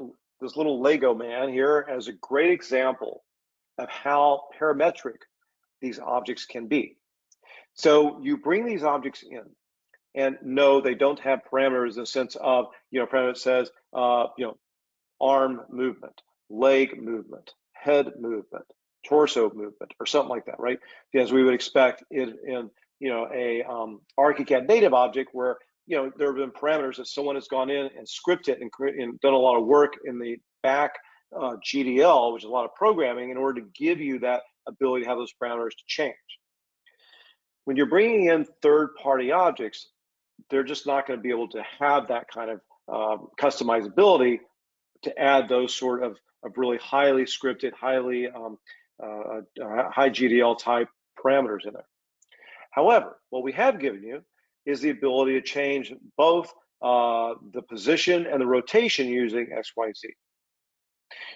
this little Lego man here as a great example of how parametric these objects can be. So you bring these objects in, and no, they don't have parameters in the sense of, you know, parameter says, you know, arm movement, leg movement, head movement, torso movement, or something like that, right? As we would expect in you know, a ARCHICAD native object where, you know, there have been parameters that someone has gone in and scripted and done a lot of work in the back GDL, which is a lot of programming, in order to give you that ability to have those parameters to change. When you're bringing in third-party objects, they're just not going to be able to have that kind of customizability to add those sort of really highly scripted, highly high GDL type parameters in there. However, what we have given you is the ability to change both the position and the rotation using XYZ.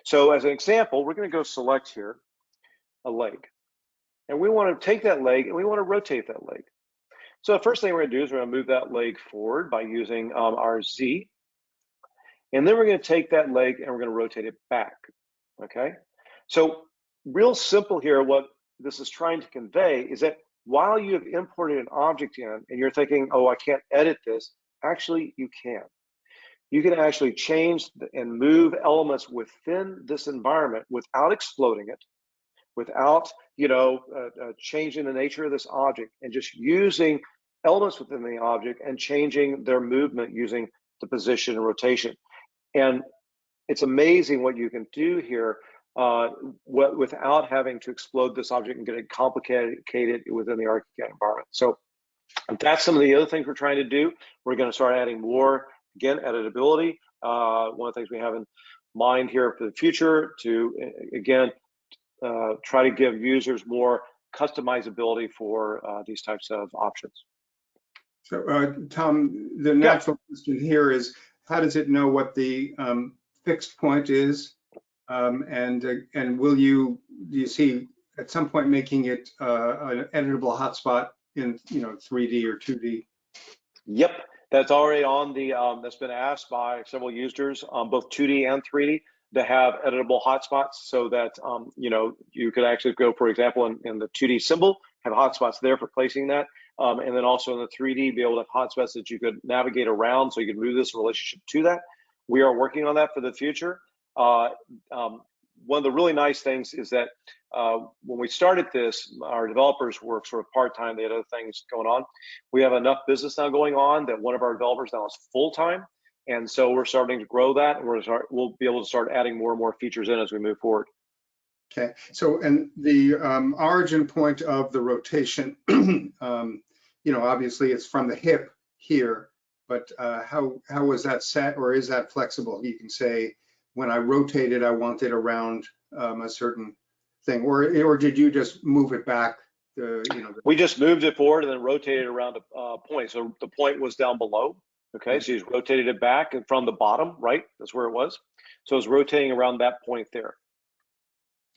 So as an example, we're going to go select here a leg. And we want to take that leg and we want to rotate that leg. So the first thing we're going to do is we're going to move that leg forward by using our Z. And then we're going to take that leg and we're going to rotate it back, okay? So real simple here, what this is trying to convey is that while you have imported an object in and you're thinking, oh, I can't edit this, actually you can. You can actually change and move elements within this environment without exploding it, without, you know, changing the nature of this object, and just using elements within the object and changing their movement using the position and rotation. And it's amazing what you can do here without having to explode this object and get it complicated within the ARCHICAD environment. So that's some of the other things we're trying to do. We're going to start adding more, again, editability. One of the things we have in mind here for the future to, again, try to give users more customizability for these types of options. So, Tom, the natural question here is, how does it know what the fixed point is? And do you see at some point making it an editable hotspot in, you know, 3D or 2D? Yep. That's already on the, that's been asked by several users on both 2D and 3D to have editable hotspots so that, you know, you could actually go, for example, in the 2D symbol, have hotspots there for placing that. And then also in the 3D, be able to have hotspots that you could navigate around so you could move this relationship to that. We are working on that for the future. One of the really nice things is that when we started this, our developers were sort of part-time. They had other things going on. We have enough business now going on that one of our developers now is full-time. And so we're starting to grow that. And we'll be able to start adding more and more features in as we move forward. Okay, so and the origin point of the rotation, you know, obviously it's from the hip here, but how was that set, or is that flexible? You can say, when I rotate it, I want it around a certain thing, or did you just move it back? You know, we just moved it forward and then rotated around a point. So the point was down below. Okay, so you just rotated it back and from the bottom, right? That's where it was. So it's rotating around that point there.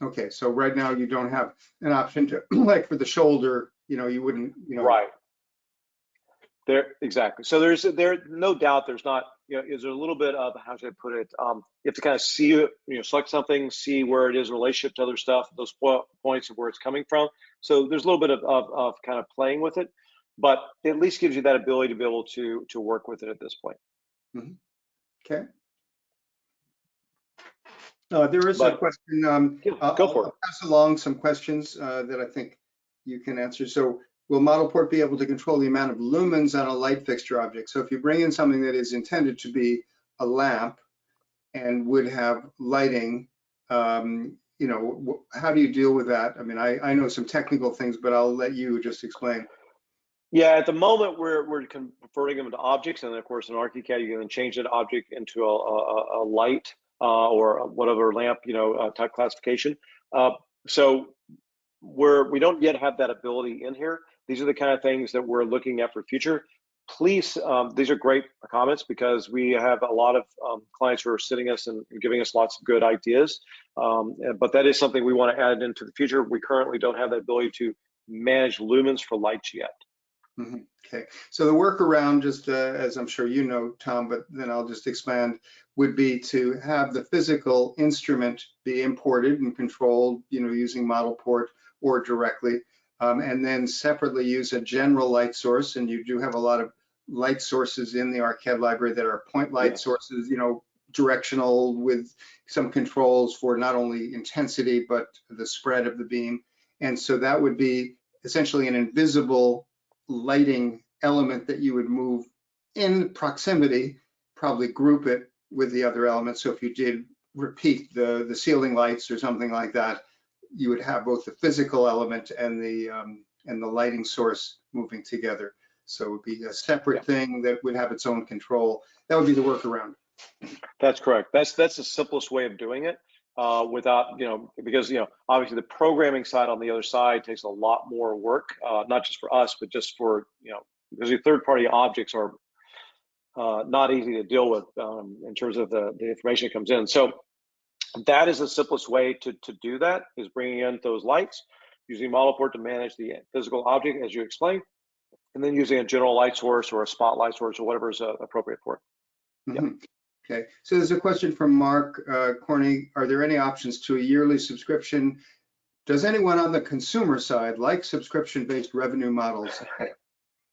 Okay, so right now you don't have an option to, like for the shoulder, you know, you wouldn't, you know. Right. There, exactly. So there's no doubt there's not, you know, is there a little bit of, how should I put it? You have to kind of see it, you know, select something, see where it is in relationship to other stuff, those points of where it's coming from. So there's a little bit of kind of playing with it, but it at least gives you that ability to be able to work with it at this point. Mm-hmm. Okay. There is a question. Go for it. I'll pass along some questions that I think you can answer. So, will ModelPort be able to control the amount of lumens on a light fixture object? So, if you bring in something that is intended to be a lamp and would have lighting, you know, how do you deal with that? I mean, I know some technical things, but I'll let you just explain. Yeah, at the moment we're converting them into objects, and then of course in ARCHICAD you can then change that object into a light or whatever lamp, you know, type classification. So we don't yet have that ability in here. These are the kind of things that we're looking at for future. Please, these are great comments because we have a lot of clients who are sitting us and giving us lots of good ideas. But that is something we want to add into the future. We currently don't have the ability to manage lumens for lights yet. Mm-hmm. Okay, so the workaround, just as I'm sure you know, Tom, but then I'll just expand, would be to have the physical instrument be imported and controlled, you know, using ModelPort or directly, and then separately use a general light source. And you do have a lot of light sources in the ARCHICAD library that are point light sources, you know, directional with some controls for not only intensity, but the spread of the beam. And so that would be essentially an invisible lighting element that you would move in proximity, probably group it with the other elements. So if you did repeat the ceiling lights or something like that, you would have both the physical element and the lighting source moving together. So it would be a separate thing that would have its own control. That would be the workaround. That's correct. That's the simplest way of doing it. Without, you know, because, you know, obviously the programming side on the other side takes a lot more work, not just for us, but just for, you know, because the third-party objects are not easy to deal with in terms of the information that comes in. So that is the simplest way to do that, is bringing in those lights, using ModelPort to manage the physical object, as you explained, and then using a general light source or a spotlight source or whatever is appropriate for it. Mm-hmm. Okay, so there's a question from Mark Corney. Are there any options to a yearly subscription? Does anyone on the consumer side like subscription-based revenue models?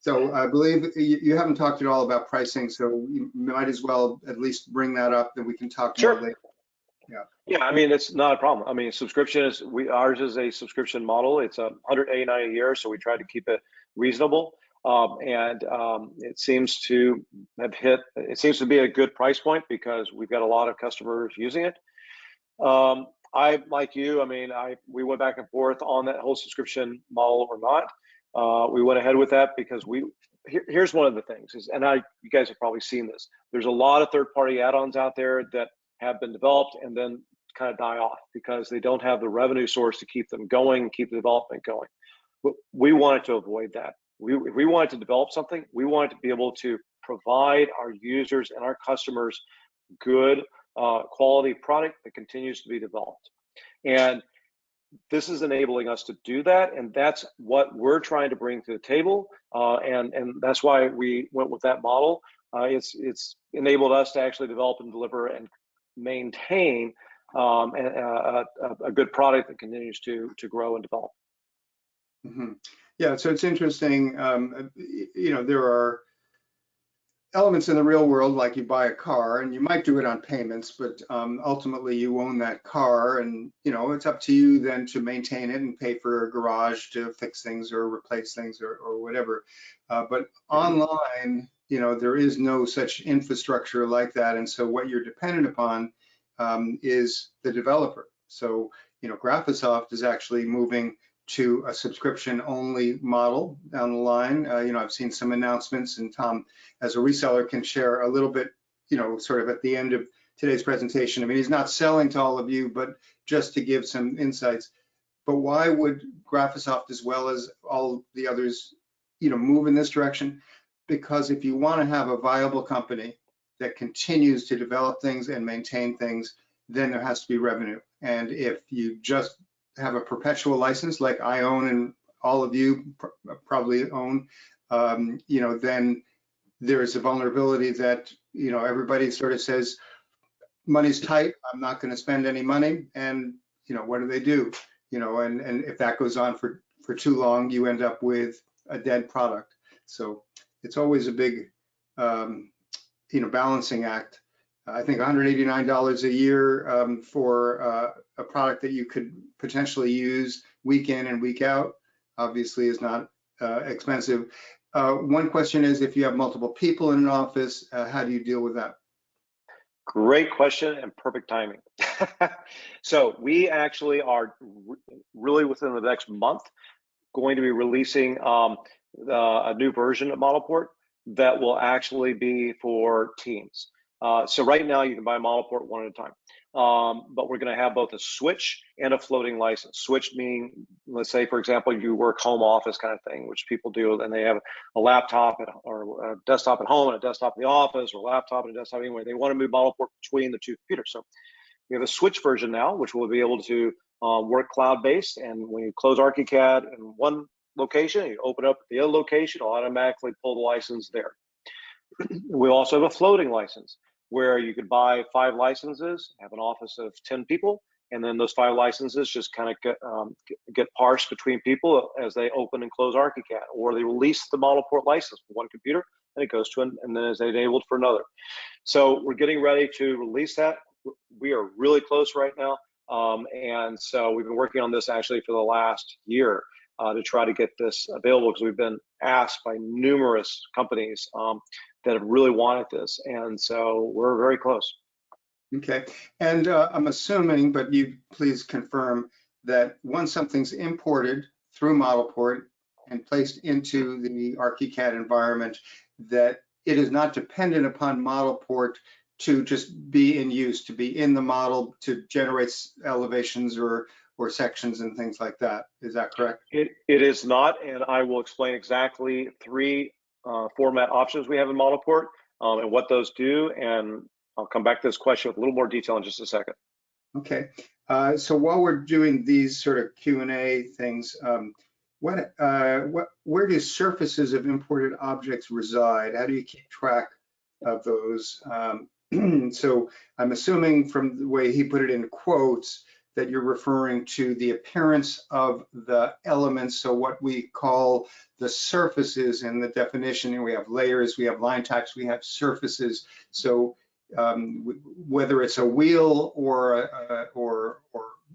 So I believe you haven't talked at all about pricing, so you might as well at least bring that up, then we can talk more later. Yeah, I mean, it's not a problem. I mean, subscription is, ours is a subscription model. It's $189 a year, so we try to keep it reasonable. It seems to have hit, it seems to be a good price point because we've got a lot of customers using it. I, like you, I mean, we went back and forth on that whole subscription model or not. We went ahead with that because here's one of the things is, and you guys have probably seen this, there's a lot of third-party add-ons out there that have been developed and then kind of die off because they don't have the revenue source to keep them going, keep the development going. But we wanted to avoid that. If we wanted to develop something, we wanted to be able to provide our users and our customers good quality product that continues to be developed. And this is enabling us to do that, and that's what we're trying to bring to the table, and that's why we went with that model. It's enabled us to actually develop and deliver and maintain a good product that continues to grow and develop. Mm-hmm. Yeah, so it's interesting. You know, there are elements in the real world, like you buy a car and you might do it on payments, but ultimately you own that car, and you know, it's up to you then to maintain it and pay for a garage to fix things or replace things or whatever. But online, you know, there is no such infrastructure like that, and so what you're dependent upon is the developer. So you know, Graphisoft is actually moving to a subscription-only model down the line. You know, I've seen some announcements, and Tom, as a reseller, can share a little bit, you know, sort of at the end of today's presentation. I mean, he's not selling to all of you, but just to give some insights. But why would Graphisoft, as well as all the others, you know, move in this direction? Because if you want to have a viable company that continues to develop things and maintain things, then there has to be revenue. And if you just have a perpetual license like I own and all of you probably own, you know, then there is a vulnerability that, you know, everybody sort of says, money's tight, I'm not going to spend any money. And, you know, what do? You know, and if that goes on for too long, you end up with a dead product. So it's always a big, you know, balancing act. I think $189 a year for a product that you could potentially use week in and week out, obviously is not expensive. One question is, if you have multiple people in an office, how do you deal with that? Great question and perfect timing. So we actually are really within the next month going to be releasing a new version of ModelPort that will actually be for teams. So right now you can buy ModelPort one at a time, but we're going to have both a switch and a floating license. Switch meaning, let's say, for example, you work home office kind of thing, which people do, and they have a laptop or a desktop at home and a desktop in the office, or a laptop and a desktop anyway. They want to move ModelPort between the two computers. So we have a switch version now, which will be able to work cloud-based, and when you close ARCHICAD in one location, you open up the other location, it'll automatically pull the license there. We also have a floating license where you could buy 5 licenses, have an office of 10 people, and then those 5 licenses just kind of get parsed between people as they open and close ARCHICAD, or they release the ModelPort license for one computer and it goes to and then is enabled for another. So we're getting ready to release that. We are really close right now, and so we've been working on this actually for the last year to try to get this available, because we've been asked by numerous companies that have really wanted this, and so we're very close. Okay, and I'm assuming, but you please confirm, that once something's imported through ModelPort and placed into the ARCHICAD environment, that it is not dependent upon ModelPort to just be in use, to be in the model, to generate elevations or sections and things like that. Is that correct? It is not, and I will explain exactly 3 format options we have in ModelPort and what those do, and I'll come back to this question with a little more detail in just a second. Okay, so while we're doing these sort of Q&A things, where do surfaces of imported objects reside? How do you keep track of those? So I'm assuming from the way he put it in quotes that you're referring to the appearance of the elements, so what we call the surfaces in the definition. And we have layers, we have line types, we have surfaces. So whether it's a wheel or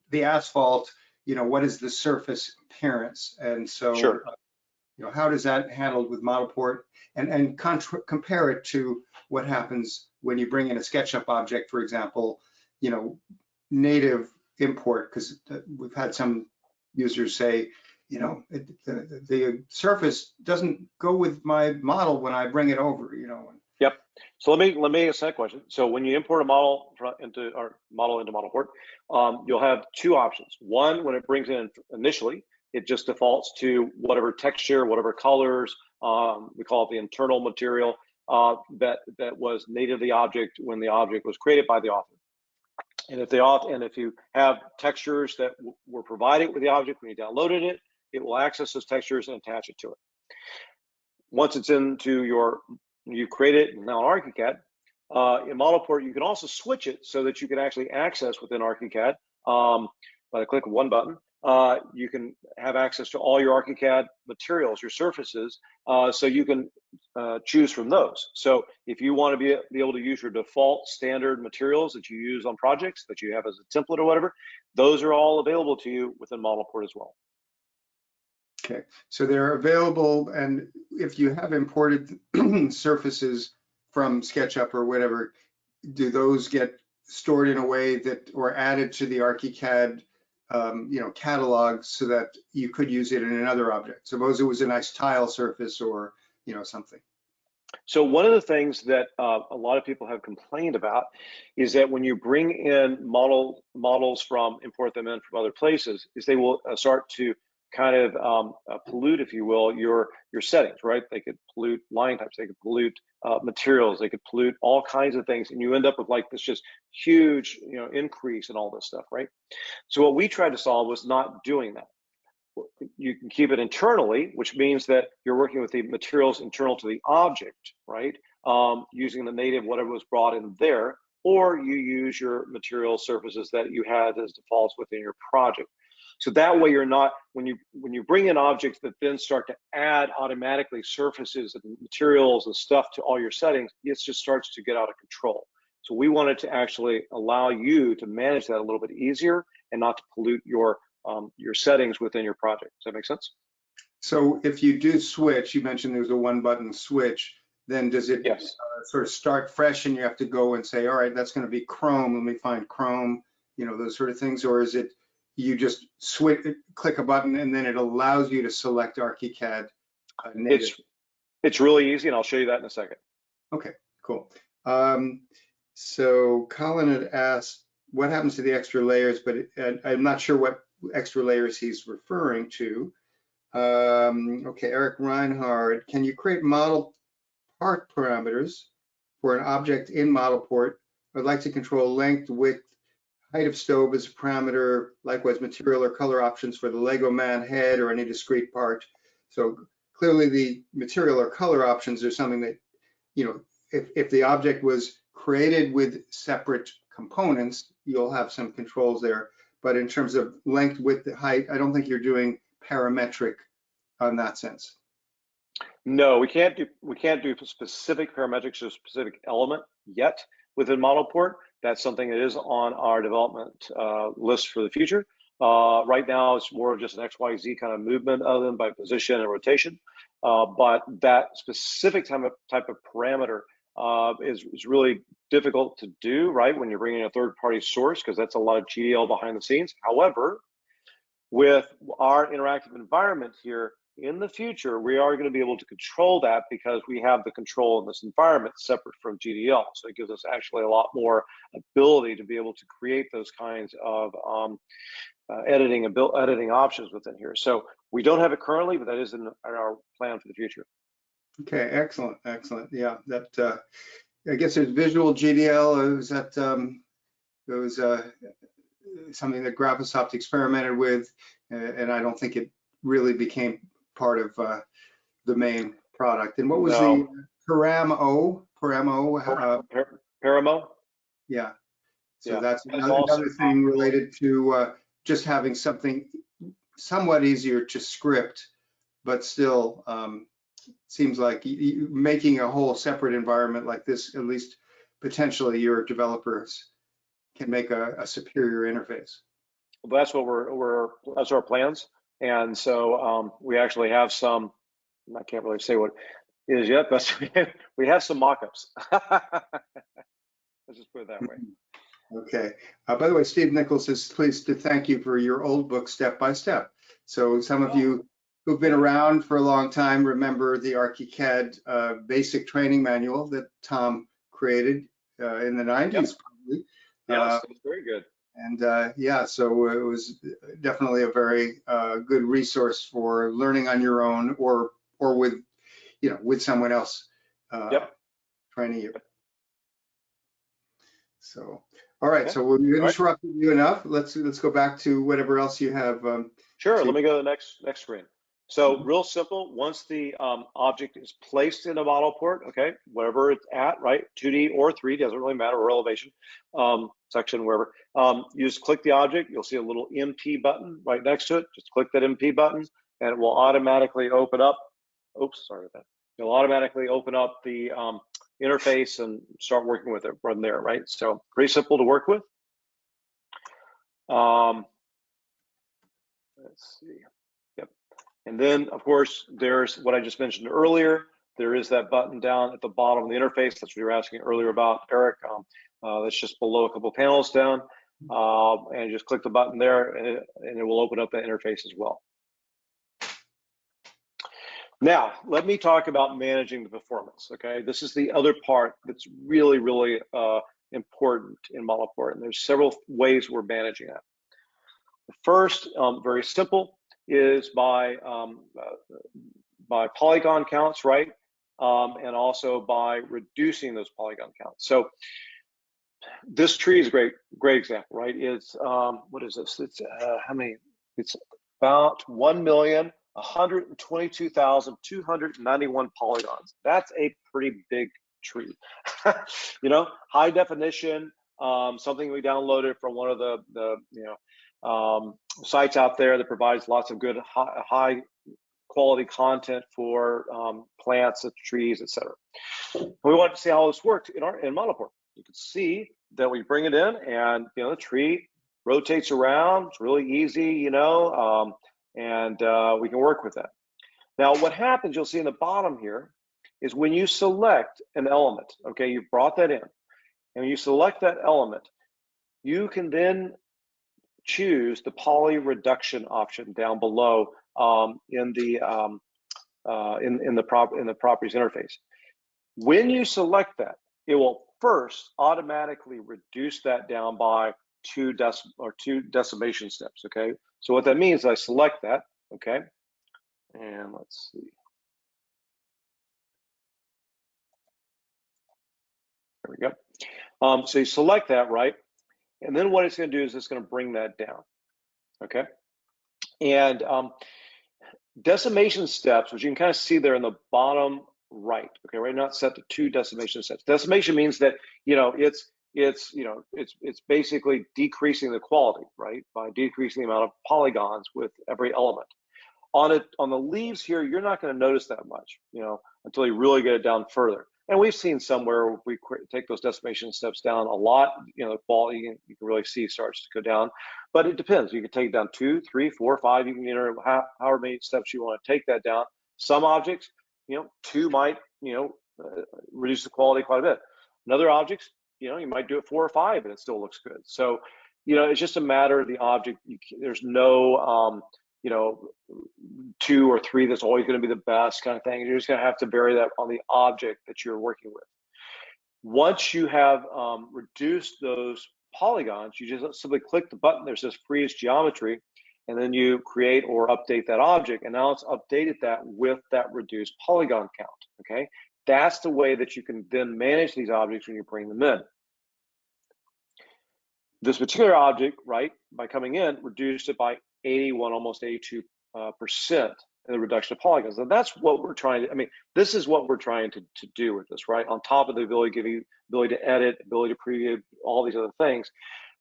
the asphalt, you know, what is the surface appearance? And so, sure. You know, how does that handled with ModelPort, and compare it to what happens when you bring in a SketchUp object, for example, you know, native import, because we've had some users say, you know, the surface doesn't go with my model when I bring it over, you know. Yep. So let me ask that question. So when you import a model into ModelPort, you'll have 2 options. One, when it brings in initially, it just defaults to whatever texture, whatever colors, we call it the internal material that was native to the object when the object was created by the author. And if you have textures that were provided with the object when you downloaded it, it will access those textures and attach it to it. Once it's into you create it now in ARCHICAD. In ModelPort, you can also switch it so that you can actually access within ARCHICAD by the click of one button. You can have access to all your ARCHICAD materials, your surfaces, so you can choose from those. So if you want to be able to use your default standard materials that you use on projects that you have as a template or whatever, those are all available to you within ModelPort as well. Okay, so they're available, and if you have imported surfaces from SketchUp or whatever, do those get stored in a way that, or added to the ARCHICAD catalog so that you could use it in another object? Suppose it was a nice tile surface or something. So one of the things that a lot of people have complained about is that when you bring in models import them in from other places, is they will start to kind of pollute, if you will, your settings, right? They could pollute line types, they could pollute materials, they could pollute all kinds of things, and you end up with like this just huge, increase in all this stuff, right? So what we tried to solve was not doing that. You can keep it internally, which means that you're working with the materials internal to the object, right? Using the native whatever was brought in there, or you use your material surfaces that you had as defaults within your project. So that way you're not, when you bring in objects that then start to add automatically surfaces and materials and stuff to all your settings, it just starts to get out of control. So we wanted to actually allow you to manage that a little bit easier and not to pollute your settings within your project. Does that make sense? So if you do switch, you mentioned there's a one button switch, then does it sort of start fresh and you have to go and say, all right, that's going to be Chrome, let me find Chrome, those sort of things? Or is it you just click a button and then it allows you to select ARCHICAD native? It's really easy, and I'll show you that in a second. Okay, cool. So Colin had asked what happens to the extra layers, but I'm not sure what extra layers he's referring to. Okay, Eric Reinhardt, can you create model part parameters for an object in ModelPort? I'd like to control length, width, height of stove as a parameter, likewise material or color options for the Lego man head or any discrete part. So clearly the material or color options are something that, if the object was created with separate components, you'll have some controls there. But in terms of length, width, height, I don't think you're doing parametric on that sense. No, we can't do specific parametrics to a specific element yet within ModelPort. That's something that is on our development list for the future. Right now, it's more of just an XYZ kind of movement of them by position and rotation. But that specific type of parameter is really difficult to do, right, when you're bringing a third-party source, because that's a lot of GDL behind the scenes. However, with our interactive environment here, in the future, we are going to be able to control that because we have the control in this environment separate from GDL. So it gives us actually a lot more ability to be able to create those kinds of editing options within here. So we don't have it currently, but that is in our plan for the future. Okay, excellent, excellent. Yeah, that I guess there's visual GDL. Was that it was something that Graphisoft experimented with, and I don't think it really became part of the main product. And what was the Paramo? Paramo? Yeah. So that's another thing related to just having something somewhat easier to script, but still seems like making a whole separate environment like this, at least potentially your developers can make a superior interface. Well, that's what that's our plans. And so we actually have some, I can't really say what it is yet, but we have some mock-ups. Let's just put it that way. Okay. By the way, Steve Nichols is pleased to thank you for your old book, Step by Step. So some of you who've been around for a long time remember the ARCHICAD basic training manual that Tom created in the 90s, probably. Yes, it's very good. And yeah, so it was definitely a very good resource for learning on your own or with, with someone else training you. So, All right, Okay. so we've All right. interrupted you enough. Let's go back to whatever else you have. Sure. Let me go to the next screen. So real simple. Once the object is placed in a ModelPort, okay, wherever it's at, right, 2D or 3D, doesn't really matter, or elevation, section, wherever. You just click the object. You'll see a little MP button right next to it. Just click that MP button, and it will automatically open up. Oops, sorry about that. It'll automatically open up the interface and start working with it from there, right? So pretty simple to work with. Let's see. Yep. And then, of course, there's what I just mentioned earlier. There is that button down at the bottom of the interface. That's what you were asking earlier about, Eric. That's just below a couple of panels down. And just click the button there, and it will open up that interface as well. Now, let me talk about managing the performance, okay? This is the other part that's really, really important in ModelPort, and there's several ways we're managing that. The first, very simple, is by polygon counts, right? And also by reducing those polygon counts. So this tree is a great example, right? It's what is this? It's how many? It's about 1,122,291 polygons. That's a pretty big tree. You know, high definition. Something we downloaded from one of the sites out there that provides lots of good high quality content for plants, trees, etc. We want to see how this worked in ModelPort. You can see that we bring it in, and the tree rotates around. It's really easy, and we can work with that. Now, what happens, you'll see in the bottom here, is when you select an element, okay, you've brought that in, and when you select that element, you can then choose the poly reduction option down below in the properties interface. When you select that, it will first automatically reduce that down by two decimation steps. Okay, so what that means is I select that. Okay, and let's see. There we go. So you select that, right? And then what it's going to do is it's going to bring that down. Okay, and decimation steps, which you can kind of see there in the bottom right. Okay, right now it's set to 2 decimation steps. Decimation means that it's basically decreasing the quality, right, by decreasing the amount of polygons with every element. On the leaves here, you're not going to notice that much, until you really get it down further. And we've seen somewhere we take those decimation steps down a lot, the quality you can really see starts to go down. But it depends. You can take it down 2, 3, 4, 5. You can enter however many steps you want to take that down. Some objects, 2 might, reduce the quality quite a bit. And other objects, you might do it 4 or 5, and it still looks good. So, it's just a matter of the object. There's no 2 or 3 that's always going to be the best kind of thing. You're just going to have to vary that on the object that you're working with. Once you have reduced those polygons, you just simply click the button that says freeze geometry, and then you create or update that object, and now it's updated that with that reduced polygon count. Okay, that's the way that you can then manage these objects when you bring them in. This particular object, right, by coming in, reduced it by 81, almost 82% in the reduction of polygons. And that's what we're trying to, this is what we're trying to do with this, right? On top of the ability to give you ability to edit, ability to preview, all these other things.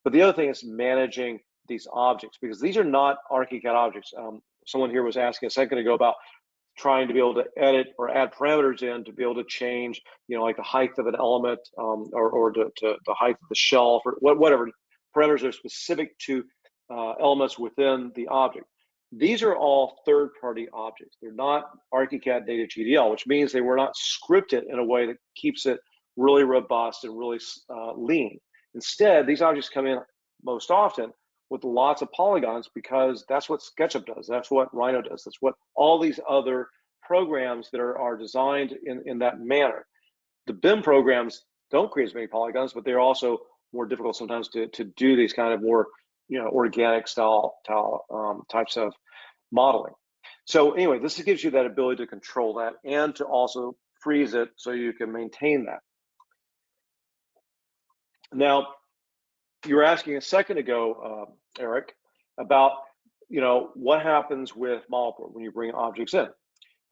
But the other thing is managing these objects, because these are not ARCHICAD objects. Someone here was asking a second ago about trying to be able to edit or add parameters in to be able to change, like the height of an element or to the height of the shelf or whatever parameters are specific to elements within the object. These are all third-party objects. They're not ARCHICAD data GDL, which means they were not scripted in a way that keeps it really robust and really lean. Instead, these objects come in most often with lots of polygons, because that's what SketchUp does. That's what Rhino does. That's what all these other programs that are designed in that manner. The BIM programs don't create as many polygons, but they're also more difficult sometimes to do these kind of more organic style types of modeling. So anyway, this gives you that ability to control that and to also freeze it so you can maintain that. Now, you were asking a second ago, Eric, about what happens with ModelPort when you bring objects in.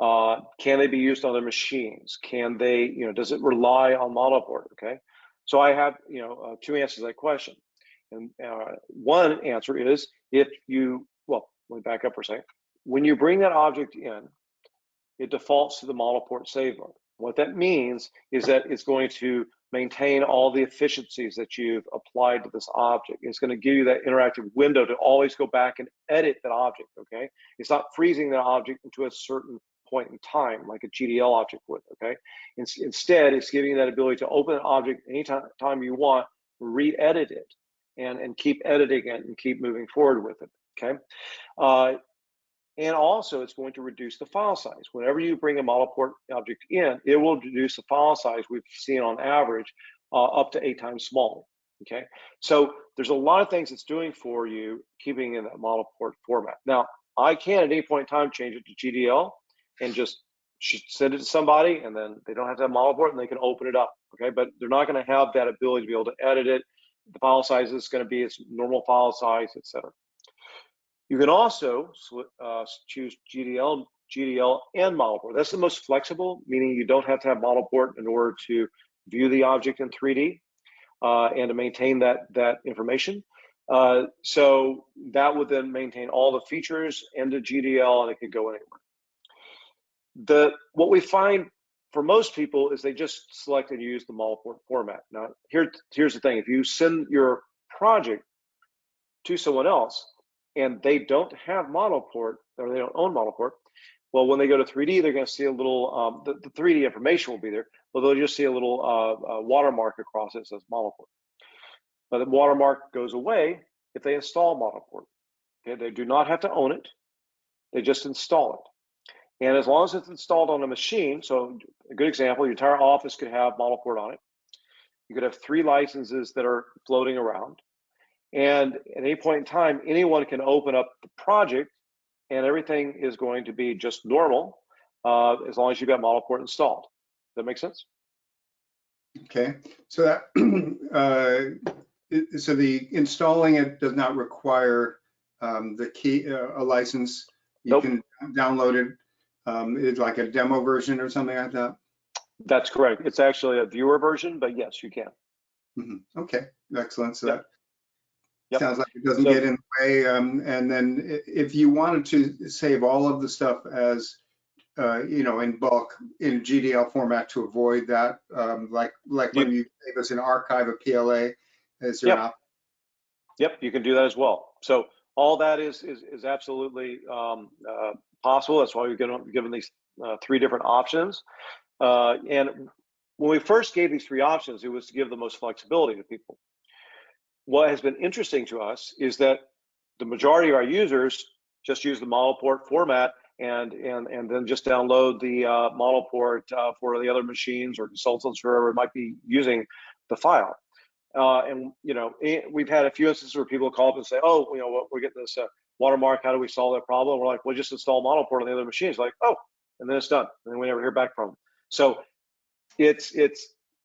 Can they be used on other machines? Can they, does it rely on ModelPort? Okay, so I have two answers to that question, and one answer is if you let me back up for a second. When you bring that object in, it defaults to the ModelPort save mode. What that means is that it's going to maintain all the efficiencies that you've applied to this object. It's going to give you that interactive window to always go back and edit that object, okay? It's not freezing that object into a certain point in time like a GDL object would, okay? Instead, it's giving you that ability to open an object anytime you want, re-edit it, and keep editing it and keep moving forward with it, okay? And also, it's going to reduce the file size. Whenever you bring a ModelPort object in, it will reduce the file size we've seen on average up to 8 times smaller. Okay, so there's a lot of things it's doing for you, keeping in that ModelPort format. Now, I can at any point in time change it to GDL and just send it to somebody, and then they don't have to have ModelPort, and they can open it up. Okay, but they're not going to have that ability to be able to edit it. The file size is going to be its normal file size, etc. You can also choose GDL and ModelPort. That's the most flexible, meaning you don't have to have ModelPort in order to view the object in 3D and to maintain that information. So that would then maintain all the features into GDL, and it could go anywhere. What we find for most people is they just select and use the ModelPort format. Now, here's the thing. If you send your project to someone else, and they don't have ModelPort, or they don't own ModelPort, well, when they go to 3D, they're going to see a little, the 3D information will be there, but they'll just see a little watermark across it that says ModelPort. But the watermark goes away if they install ModelPort. Okay, they do not have to own it, they just install it. And as long as it's installed on a machine, so a good example, your entire office could have ModelPort on it. You could have 3 licenses that are floating around. And at any point in time, anyone can open up the project and everything is going to be just normal as long as you've got ModelPort installed. Does that make sense? Okay, so that so the installing it does not require the key a license. You Nope. can download it. It's like a demo version or something like that. That's correct. It's actually a viewer version, but yes, you can. Mm-hmm. Okay, excellent. So that sounds like it doesn't get in the way. And then if you wanted to save all of the stuff as in bulk in GDL format to avoid that, like when you save us an archive of PLA, is there an option? Yep, you can do that as well. So all that is absolutely possible. That's why we've given these 3 different options. And when we first gave these 3 options, it was to give the most flexibility to people. What has been interesting to us is that the majority of our users just use the ModelPort format and then just download the ModelPort for the other machines or consultants or whoever might be using the file. And we've had a few instances where people call up and say, "Oh, we're getting this watermark. How do we solve that problem?" We're like, "Well, just install ModelPort on the other machines." Like, "Oh," and then it's done, and then we never hear back from them. So it's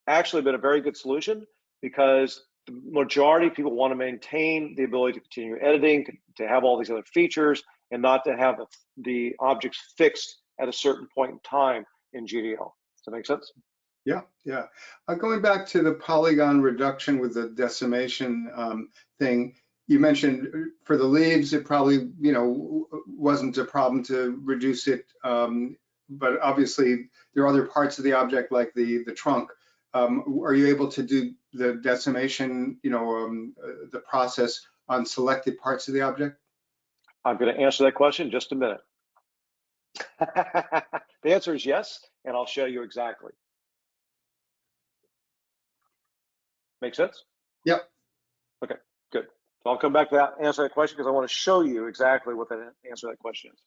actually been a very good solution because the majority of people want to maintain the ability to continue editing, to have all these other features, and not to have the objects fixed at a certain point in time in GDL. Does that make sense? Yeah. Going back to the polygon reduction with the decimation thing, you mentioned for the leaves, it probably wasn't a problem to reduce it, but obviously there are other parts of the object like the trunk. Are you able to do the decimation, the process on selected parts of the object? I'm going to answer that question in just a minute. The answer is yes, and I'll show you exactly. Make sense? Yep. Okay, good. So I'll come back to that, answer that question because I want to show you exactly what that answer to that question is.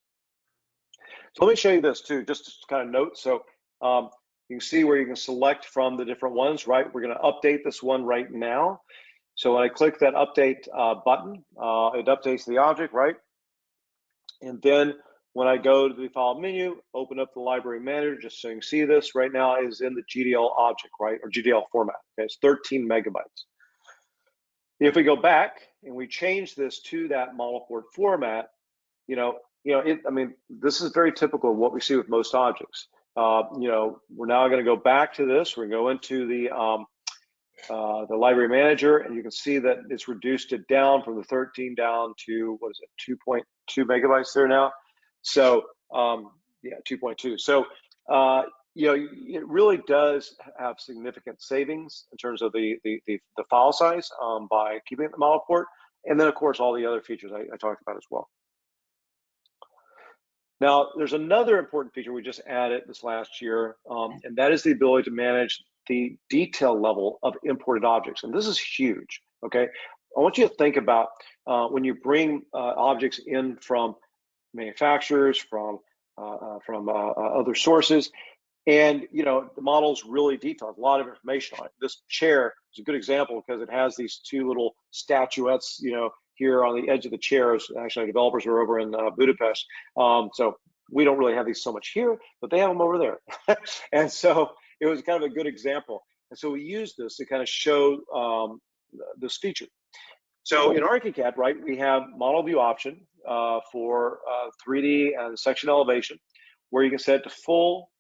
So let me show you this too, just to kind of note. So you can see where you can select from the different ones, right? We're going to update this one right now. So when I click that update button, it updates the object, right? And then when I go to the file menu, open up the library manager, just so you can see this right now is in the GDL object, right? Or GDL format, okay? It's 13 megabytes. If we go back and we change this to that ModelPort format, I mean, this is very typical of what we see with most objects. We're now going to go back to this. We're going to go into the library manager, and you can see that it's reduced it down from the 13 down to, what is it, 2.2 megabytes there now. So yeah, 2.2. So it really does have significant savings in terms of the file size by keeping it in the ModelPort, and then of course all the other features I talked about as well. Now, there's another important feature we just added this last year, and that is the ability to manage the detail level of imported objects. And this is huge, okay? I want you to think about when you bring objects in from manufacturers, from other sources, and the model's really detailed, a lot of information on it. This chair is a good example because it has these two little statuettes, here on the edge of the chairs. Actually, developers are over in Budapest. So we don't really have these so much here, but they have them over there. And so it was kind of a good example. And so we used this to kind of show this feature. So in ARCHICAD, right, we have model view option for 3D and section elevation, where you can set it to full,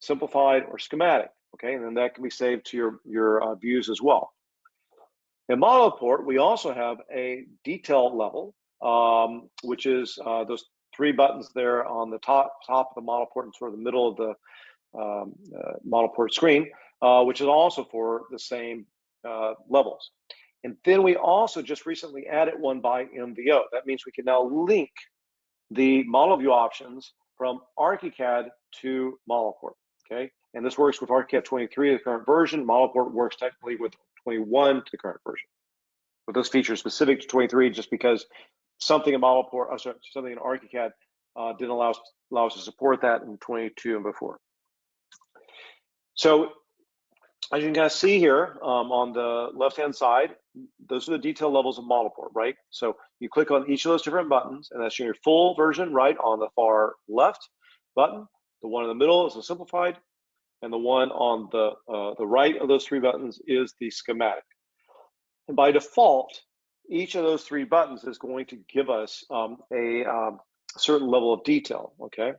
simplified, or schematic, okay? And then that can be saved to your views as well. In ModelPort, we also have a detail level, which is those three buttons there on the top of the ModelPort and sort of the middle of the ModelPort screen, which is also for the same levels. And then we also just recently added one by MVO. That means we can now link the model view options from ARCHICAD to ModelPort, okay? And this works with ARCHICAD 23, the current version. ModelPort works technically with 21 to the current version. But those features specific to 23, just because something in ModelPort, something in ARCHICAD didn't allow us to support that in 22 and before. So as you can kind of see here on the left-hand side, those are the detail levels of ModelPort, right? So you click on each of those different buttons, and that's your full version, right, on the far left button. The one in the middle is the simplified, and the one on the right of those three buttons is the schematic. And by default, each of those three buttons is going to give us a certain level of detail, okay?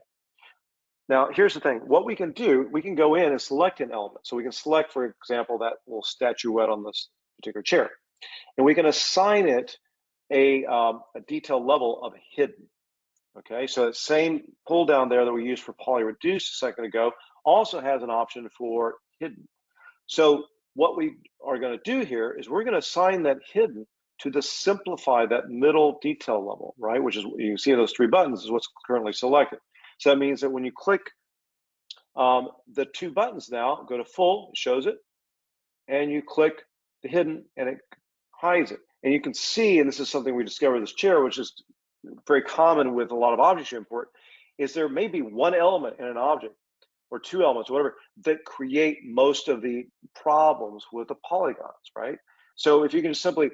Now, here's the thing. What we can do, we can go in and select an element. So we can select, for example, that little statuette on this particular chair. And we can assign it a detail level of hidden, okay? So that same pull down there that we used for polyreduce a second ago also has an option for hidden. So what we are going to do here is we're going to assign that hidden to the simplify, that middle detail level, right? Which is, you can see those three buttons is what's currently selected. So that means that when you click the two buttons now, go to full, it shows it, and you click the hidden and it hides it. And you can see, and this is something we discovered with this chair, which is very common with a lot of objects you import, is there may be one element in an object or two elements, or whatever, that create most of the problems with the polygons, right? So if you can simply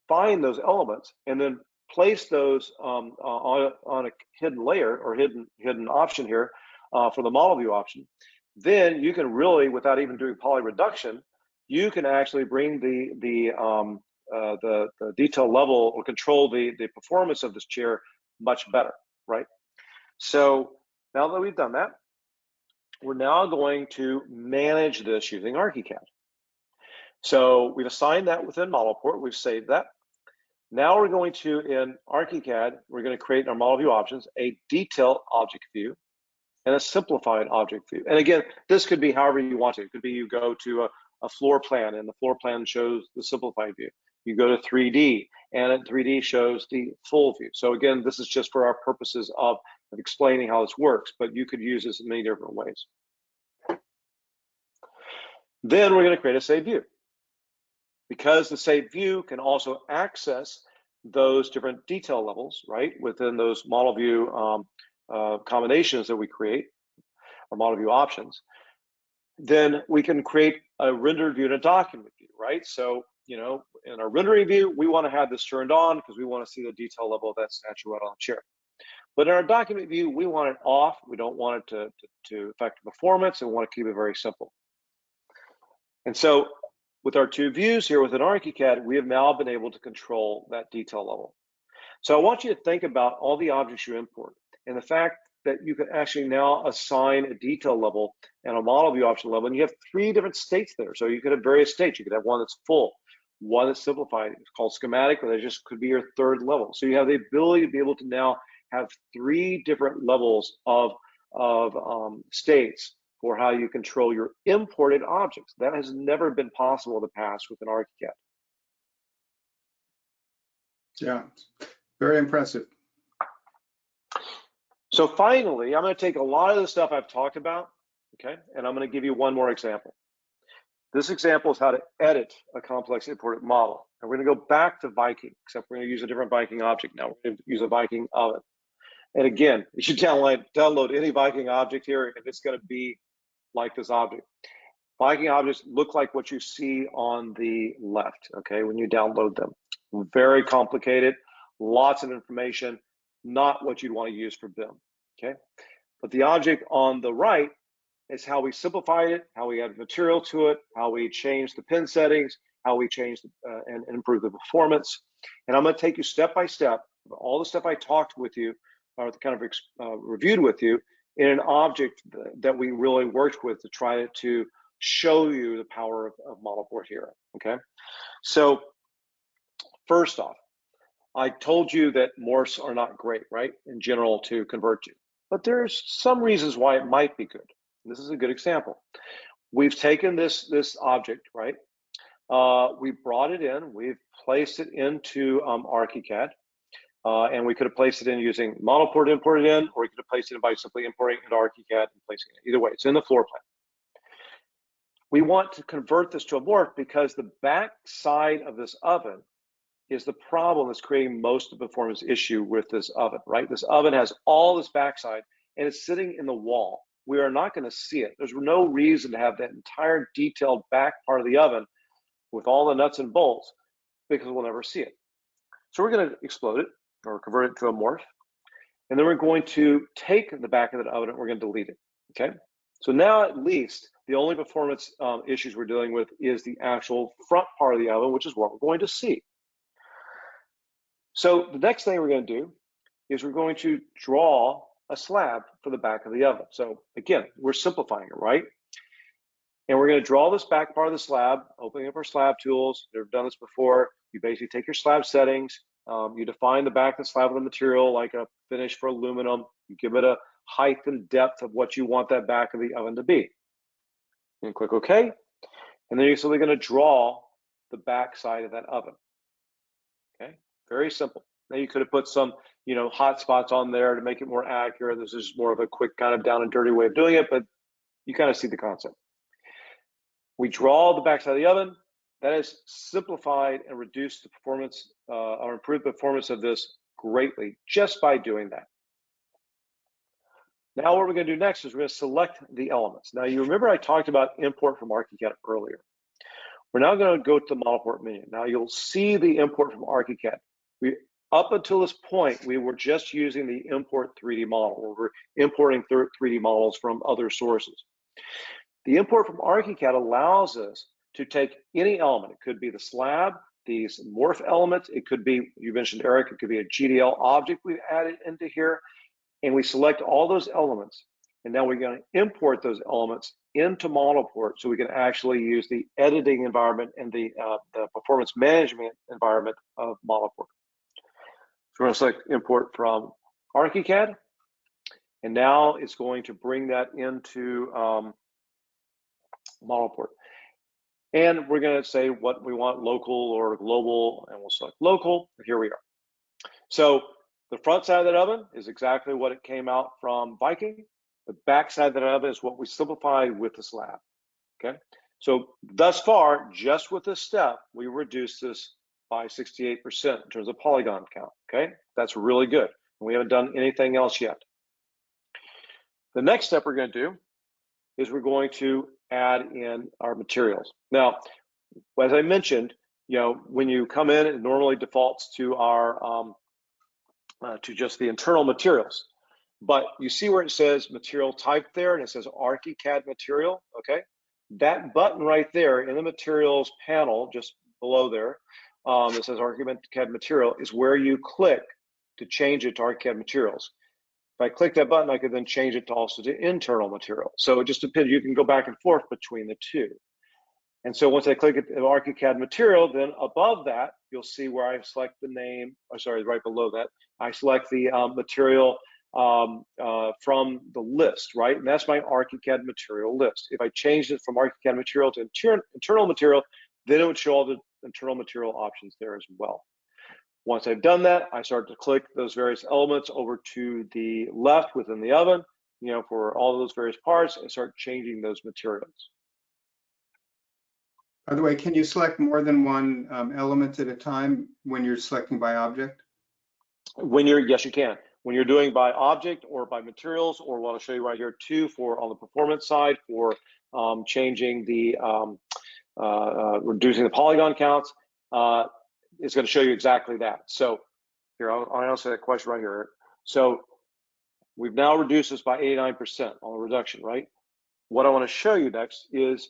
find those elements and then place those on a hidden layer or hidden option here for the model view option, then you can really, without even doing poly reduction, you can actually bring the detail level or control the performance of this chair much better, right? So now that we've done that, we're now going to manage this using ARCHICAD. So we've assigned that within ModelPort, we've saved that. Now we're going to, in ARCHICAD, we're going to create in our model view options a detailed object view and a simplified object view. And again, this could be however you want to. It could be you go to a floor plan and the floor plan shows the simplified view. You go to 3D and 3D shows the full view. So again, this is just for our purposes of explaining how this works, but you could use this in many different ways. Then we're going to create a save view. Because the save view can also access those different detail levels, right, within those model view combinations that we create, or model view options, then we can create a rendered view and a document view, right? So, in our rendering view, we want to have this turned on because we want to see the detail level of that statuette on the chair. But in our document view, we want it off. We don't want it to affect performance, and we want to keep it very simple. And so With our two views here within ARCHICAD, we have now been able to control that detail level. So I want you to think about all the objects you import and the fact that you can actually now assign a detail level and a model view option level, and you have 3 different states there. So you could have various states. You could have one that's full, one that's simplified, it's called schematic, or that just could be your 3rd level. So you have the ability to be able to now have 3 different levels of states for how you control your imported objects. That has never been possible in the past within ARCHICAD. Yeah, very impressive. So finally, I'm going to take a lot of the stuff I've talked about, okay, and I'm going to give you one more example. This example is how to edit a complex imported model. And we're going to go back to Viking, except we're going to use a different Viking object now. We're going to use a Viking oven. And again, you should download any Viking object here, and it's going to be like this object. Viking objects look like what you see on the left, okay, when you download them. Very complicated, lots of information, not what you'd want to use for BIM, okay? But the object on the right is how we simplified it, how we added material to it, how we changed the pin settings, how we changed and improved the performance. And I'm going to take you step by step, all the stuff I talked with you, or kind of reviewed with you, in an object that we really worked with to try to show you the power of ModelPort here, okay? So first off, I told you that morphs are not great, right, in general to convert to, but there's some reasons why it might be good. This is a good example. We've taken this object, right? We brought it in, we've placed it into ARCHICAD, and we could have placed it in using ModelPort imported in, or we could have placed it in by simply importing into ARCHICAD and placing it. Either way, it's in the floor plan. We want to convert this to a morph because the back side of this oven is the problem that's creating most of the performance issue with this oven, right? This oven has all this backside and it's sitting in the wall. We are not going to see it. There's no reason to have that entire detailed back part of the oven with all the nuts and bolts because we'll never see it. So we're going to explode it or convert it to a morph. And then we're going to take the back of the oven and we're going to delete it, okay? So now at least the only performance issues we're dealing with is the actual front part of the oven, which is what we're going to see. So the next thing we're going to do is we're going to draw a slab for the back of the oven. So again, we're simplifying it, right? And we're going to draw this back part of the slab, opening up our slab tools. You've done this before. You basically take your slab settings. You define the back of the slab of the material like a finish for aluminum. You give it a height and depth of what you want that back of the oven to be. And click OK. And then you're simply going to draw the back side of that oven. Okay, very simple. Now you could have put some, hot spots on there to make it more accurate. This is more of a quick kind of down and dirty way of doing it, but you kind of see the concept. We draw the backside of the oven. That has simplified and reduced the performance or improved the performance of this greatly just by doing that. Now what we're going to do next is we're going to select the elements. Now you remember I talked about import from ARCHICAD earlier. We're now going to go to the ModelPort menu. Now you'll see the import from ARCHICAD. Up until this point, we were just using the import 3D model, where we're importing 3D models from other sources. The import from ARCHICAD allows us to take any element. It could be the slab, these morph elements. It could be, you mentioned Eric, it could be a GDL object we've added into here. And we select all those elements. And now we're going to import those elements into ModelPort so we can actually use the editing environment and the performance management environment of ModelPort. So we're going to select import from ARCHICAD. And now it's going to bring that into ModelPort. And we're going to say what we want, local or global, and we'll select local. Here we are. So the front side of that oven is exactly what it came out from Viking. The back side of that oven is what we simplified with the slab, okay? So thus far, just with this step, we reduced this by 68% in terms of polygon count, okay? That's really good. We haven't done anything else yet. The next step we're going to do is we're going to add in our materials. Now, as I mentioned, when you come in, it normally defaults to our to just the internal materials. But you see where it says material type there, and it says ARCHICAD material, okay? That button right there in the materials panel, just below there, that says ARCHICAD material, is where you click to change it to ARCHICAD materials. If I click that button, I could then change it to also to internal material. So it just depends. You can go back and forth between the two. And so once I click it, ARCHICAD material, then above that, you'll see where I select the name, or sorry, right below that, I select the material from the list, right? And that's my ARCHICAD material list. If I changed it from ARCHICAD material to internal material, then it would show all the internal material options there as well. Once I've done that, I start to click those various elements over to the left within the oven, you know, for all of those various parts, and start changing those materials. By the way, can you select more than one element at a time when you're selecting by object? Yes, you can. When you're doing by object or by materials, or what I'll show you right here too, for on the performance side, for changing the reducing the polygon counts, it's going to show you exactly that. So here, I'll answer that question right here. So we've now reduced this by 89% on the reduction, right? What I want to show you next is,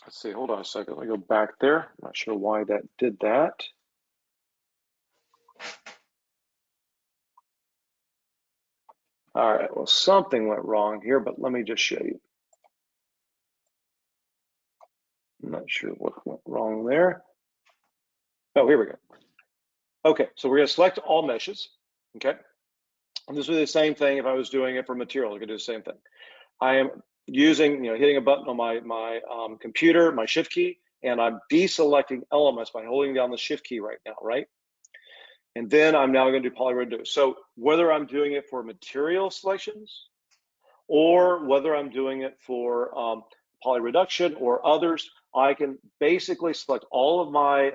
let's see, hold on a second. Let me go back there. I'm not sure why that did that. All right, well, something went wrong here, but let me just show you. I'm not sure what went wrong there. Oh, here we go. Okay, so we're going to select all meshes. Okay, and this would be the same thing if I was doing it for material. I could do the same thing. I am using, hitting a button on my computer, my shift key, and I'm deselecting elements by holding down the shift key right now, right? And then I'm now going to do polyreduce. So whether I'm doing it for material selections or whether I'm doing it for polyreduction or others, I can basically select all of my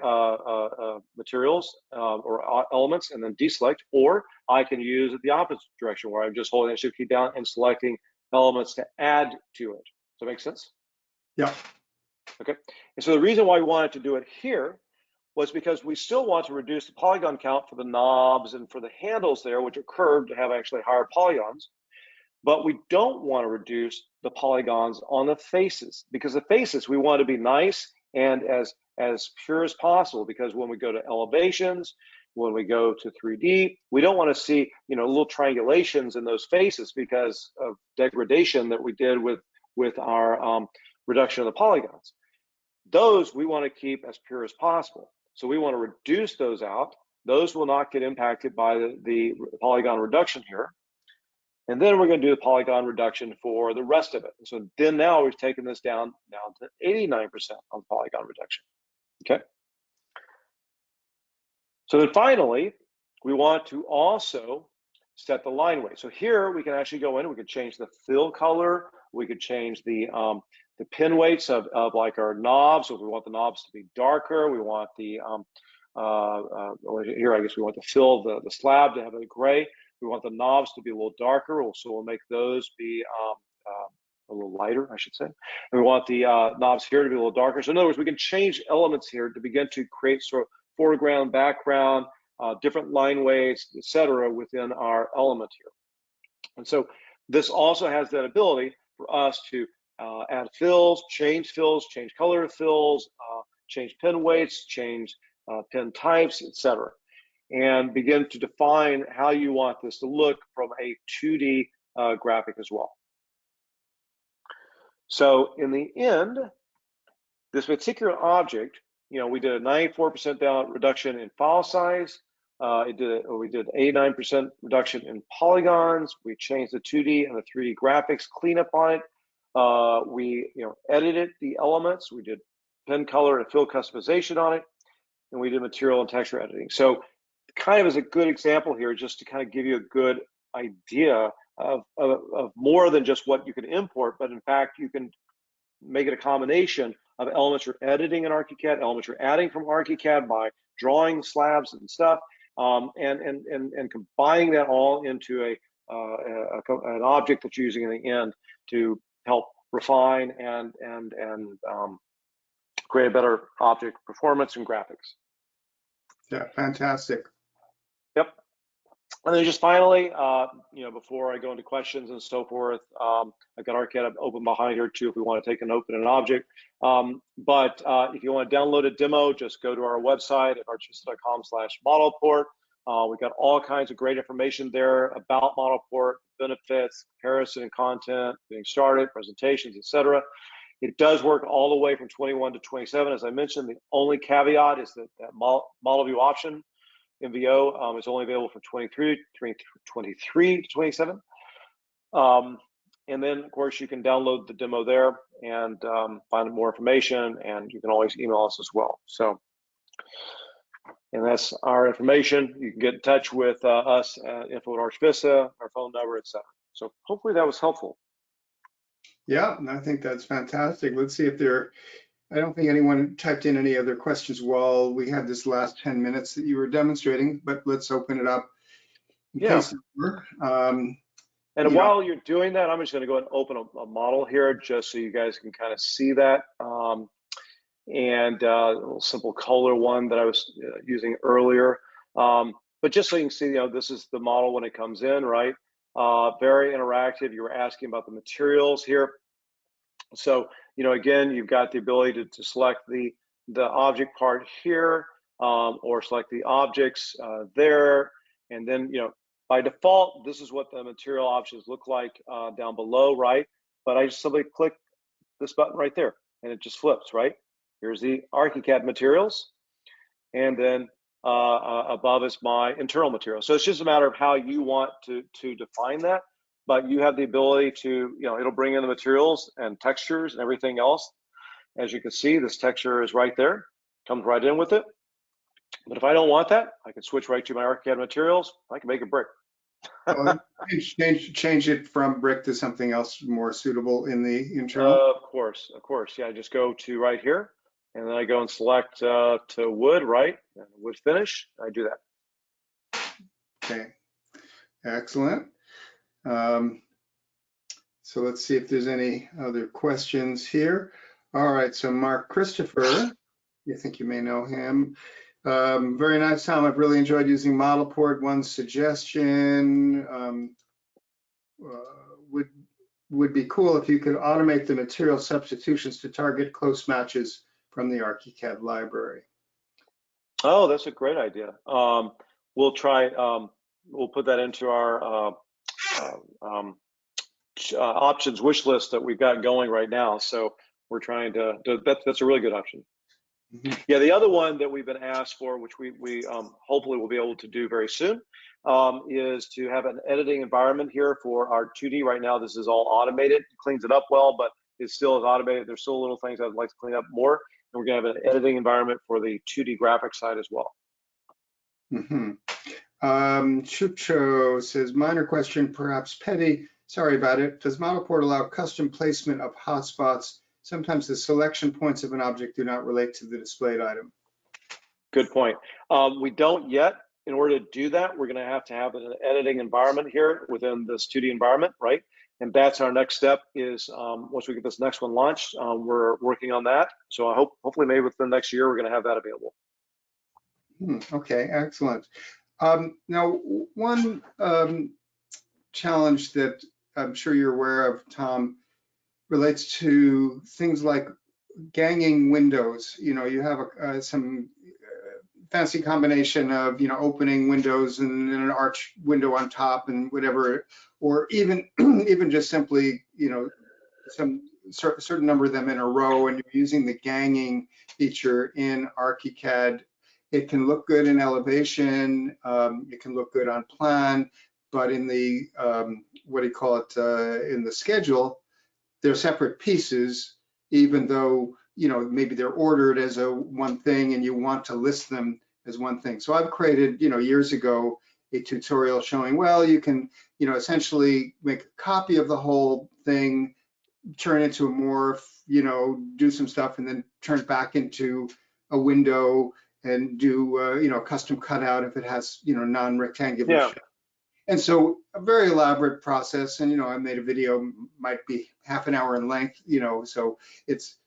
materials or elements and then deselect, or I can use it the opposite direction where I'm just holding the shift key down and selecting elements to add to it. Does that make sense? Yeah. Okay. And so the reason why we wanted to do it here was because we still want to reduce the polygon count for the knobs and for the handles there, which are curved to have actually higher polygons. But we don't want to reduce the polygons on the faces, because the faces, we want to be nice and as pure as possible, because when we go to elevations, when we go to 3D, we don't want to see, little triangulations in those faces because of degradation that we did with our reduction of the polygons. Those we want to keep as pure as possible. So we want to reduce those out. Those will not get impacted by the polygon reduction here. And then we're going to do the polygon reduction for the rest of it. So then now we've taken this down to 89% on the polygon reduction. Okay. So then finally, we want to also set the line weight. So here we can actually go in, we can change the fill color, we could change the pin weights of like our knobs. So if we want the knobs to be darker, we want the here I guess we want to fill the slab to have a gray. We want the knobs to be a little darker, so we'll make those be a little lighter, I should say. And we want the knobs here to be a little darker. So in other words, we can change elements here to begin to create sort of foreground, background, different line weights, etc., within our element here. And so this also has that ability for us to add fills, change color of fills, change pin weights, change pin types, etc., and begin to define how you want this to look from a 2D graphic as well. So in the end, this particular object, we did a 94% down reduction in file size. We did 89% reduction in polygons. We changed the 2D and the 3D graphics cleanup on it. We edited the elements. We did pen color and fill customization on it, and we did material and texture editing. So kind of as a good example here, just to kind of give you a good idea of more than just what you can import, but in fact, you can make it a combination of elements you're editing in ARCHICAD, elements you're adding from ARCHICAD by drawing slabs and stuff, and combining that all into an object that you're using in the end to help refine and create a better object performance and graphics. Yeah, fantastic. Yep. And then just finally, before I go into questions and so forth, I've got ARCHICAD open behind here too if we want to take an open an object. But if you want to download a demo, just go to our website at archvista.com/ModelPort. We've got all kinds of great information there about ModelPort, benefits, comparison and content, getting started, presentations, etc. It does work all the way from 21 to 27. As I mentioned, the only caveat is that model view option MVO is only available from 23 to 27. And then, of course, you can download the demo there and find more information, and you can always email us as well. So, and that's our information. You can get in touch with us at info@ArchVista, our phone number, etc. So hopefully that was helpful. Yeah, I think that's fantastic. Let's see if I don't think anyone typed in any other questions while we had this last 10 minutes that you were demonstrating, but let's open it up in case there were. And while you're doing that, I'm just going to go ahead and open a model here just so you guys can kind of see that. And a little simple color one that I was using earlier. But just so you can see, this is the model when it comes in, right? Very interactive. You were asking about the materials here. So, again, you've got the ability to select the object part here, or select the objects there. And then, by default, this is what the material options look like down below, right? But I just simply click this button right there, and it just flips, right? Here's the ARCHICAD materials, and then above is my internal material. So it's just a matter of how you want to define that. But you have the ability to, it'll bring in the materials and textures and everything else. As you can see, this texture is right there, comes right in with it. But if I don't want that, I can switch right to my ARCHICAD materials. I can make a brick. Change it from brick to something else more suitable in the internal? Of course. Yeah, I just go to right here, and then I go and select to wood, right? And wood finish. I do that. Okay, excellent. So let's see if there's any other questions here. All right, so Mark Christopher, I think you may know him. Very nice, Tom. I've really enjoyed using ModelPort. One suggestion would be cool if you could automate the material substitutions to target close matches from the ARCHICAD library. Oh, that's a great idea. We'll try. We'll put that into our options wish list that we've got going right now. So we're trying to. That's a really good option. Mm-hmm. Yeah, the other one that we've been asked for, which we hopefully will be able to do very soon, is to have an editing environment here for our 2D. Right now, this is all automated. It cleans it up well, but it still is automated. There's still little things I'd like to clean up more. And we're going to have an editing environment for the 2D graphic side as well. Mm-hmm. Chucho says, minor question, perhaps petty. Sorry about it. Does ModelPort allow custom placement of hotspots? Sometimes the selection points of an object do not relate to the displayed item. Good point. We don't yet. In order to do that, we're going to have an editing environment here within this 2D environment, right? And that's our next step is once we get this next one launched, we're working on that. So I hopefully maybe within the next year, we're going to have that available. Okay, excellent. Now, one challenge that I'm sure you're aware of, Tom, relates to things like ganging windows. You have some fancy combination of opening windows and an arch window on top and whatever, or even just simply some certain number of them in a row, and you're using the ganging feature in ARCHICAD. It can look good in elevation, it can look good on plan, but in the in the schedule, they're separate pieces, even though maybe they're ordered as one thing and you want to list them as one thing. So I've created years ago a tutorial showing, well, you can essentially make a copy of the whole thing, turn it into a morph, do some stuff, and then turn it back into a window and do custom cutout if it has non-rectangular shape. And so a very elaborate process, and I made a video, might be half an hour in length, so it's